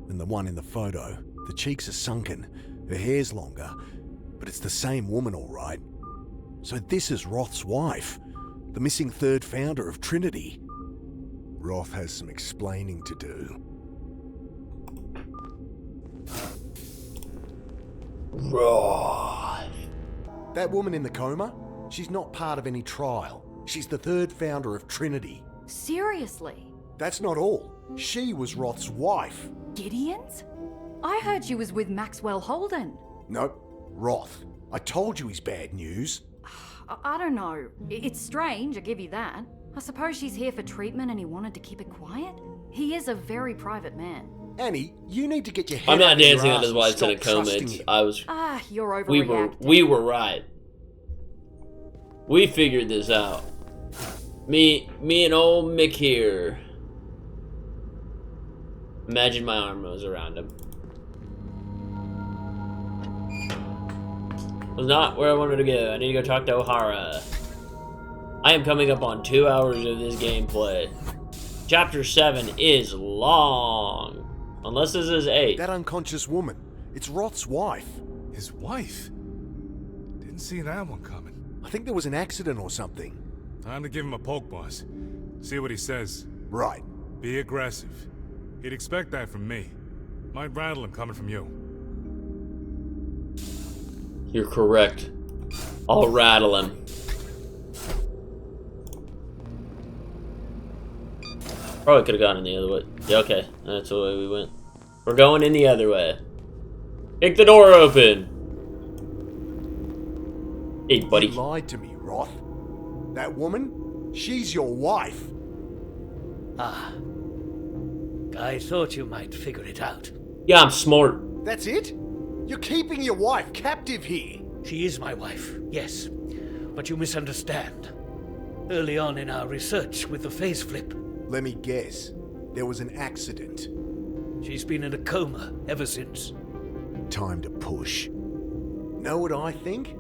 and the one in the photo. The cheeks are sunken, her hair's longer, but it's the same woman, all right. So this is Roth's wife, the missing third founder of Trinity. Roth has some explaining to do. Roth. That woman in the coma? She's not part of any trial. She's the third founder of Trinity. Seriously? That's not all. She was Roth's wife. Gideon's? I heard she was with Maxwell Holden. Nope, Roth. I told you he's bad news. I don't know. It's strange, I give you that. I suppose she's here for treatment and he wanted to keep it quiet? He is a very private man. Annie, you need to get your head I'm not out of your dancing on ass his and wife's in a stop coma. trusting It's, him. I was. You're We overreacting. were right. We figured this out. Me and old Mick here. Imagine my arm was around him. Was not where I wanted to go. I need to go talk to O'Hara. I am coming up on 2 hours of this gameplay. Chapter 7 is long. Unless this is 8. That unconscious woman. It's Roth's wife. His wife? Didn't see that one coming. I think there was an accident or something. Time to give him a poke, boss. See what he says. Right. Be aggressive. He'd expect that from me. Might rattle him coming from you. You're correct. I'll rattle him. Probably could have gone in the other way. Yeah, okay. That's the way we went. We're going in the other way. Kick the door open. Hey, buddy. You lied to me, Roth. That woman? She's your wife. Ah. I thought you might figure it out. Yeah, I'm smart. That's it? You're keeping your wife captive here. She is my wife, yes. But you misunderstand. Early on in our research with the phase flip, Let me guess. There was an accident. she's been in a coma ever since. Time to push. Know what I think?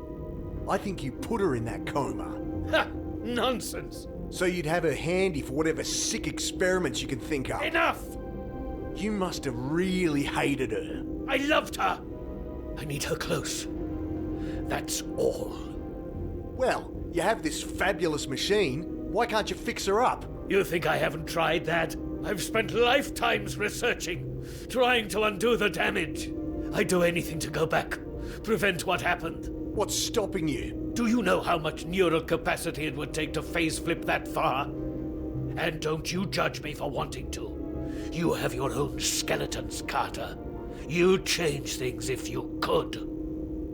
I think you put her in that coma. Ha! Nonsense! So you'd have her handy for whatever sick experiments you can think of. Enough! You must have really hated her. I loved her! I need her close. That's all. Well, you have this fabulous machine. Why can't you fix her up? You think I haven't tried that? I've spent lifetimes researching, trying to undo the damage. I'd do anything to go back, prevent what happened. What's stopping you? Do you know how much neural capacity it would take to phase flip that far? And don't you judge me for wanting to. You have your own skeletons, Carter. You'd change things if you could.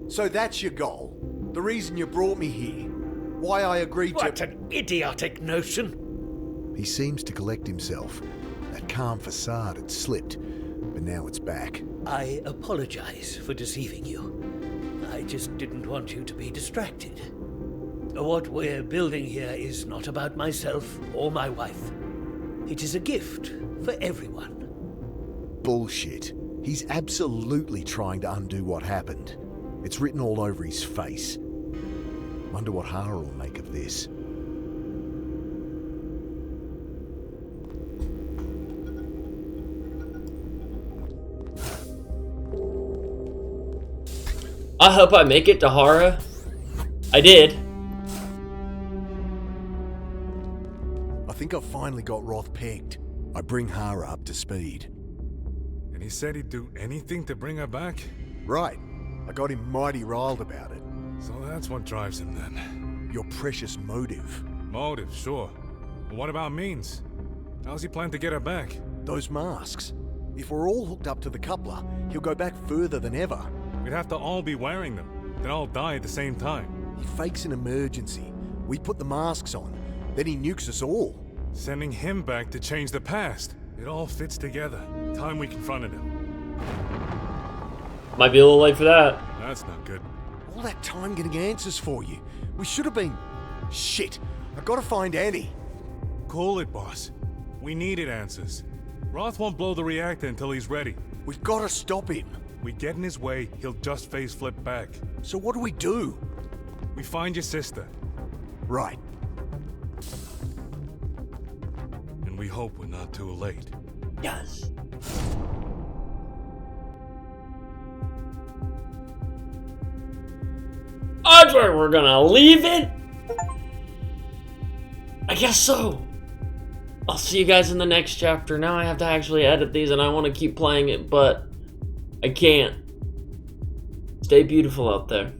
So that's your goal? The reason you brought me here? Why I agreed to— What an idiotic notion! He seems to collect himself. That calm facade had slipped, but now it's back. I apologize for deceiving you. I just didn't want you to be distracted. What we're building here is not about myself or my wife. It is a gift for everyone. Bullshit. He's absolutely trying to undo what happened. It's written all over his face. Wonder what Hara will make of this. I hope I make it to Hara. I did. I think think I've finally got Roth pegged. I bring Hara up to speed. And he said he'd do anything to bring her back? Right. I got him mighty riled about it. So that's what drives him then. Your precious motive. Motive, sure. But what about means? How's he plan to get her back? Those masks. If we're all hooked up to the coupler, he'll go back further than ever. We'd have to all be wearing them. Then all die at the same time. He fakes an emergency. We put the masks on. Then he nukes us all. Sending him back to change the past. It all fits together. Time we confronted him. Might be a little late for that. That's not good. All that time getting answers for you. We should have been... Shit. I gotta find Annie. Cool it, boss. We needed answers. Roth won't blow the reactor until he's ready. We've gotta stop him. We get in his way, he'll just face flip back. So what do? We find your sister. Right. And we hope we're not too late. Yes. That's where we're gonna leave it? I guess so. I'll see you guys in the next chapter. Now I have to actually edit these and I want to keep playing it, but I can't. Stay beautiful out there.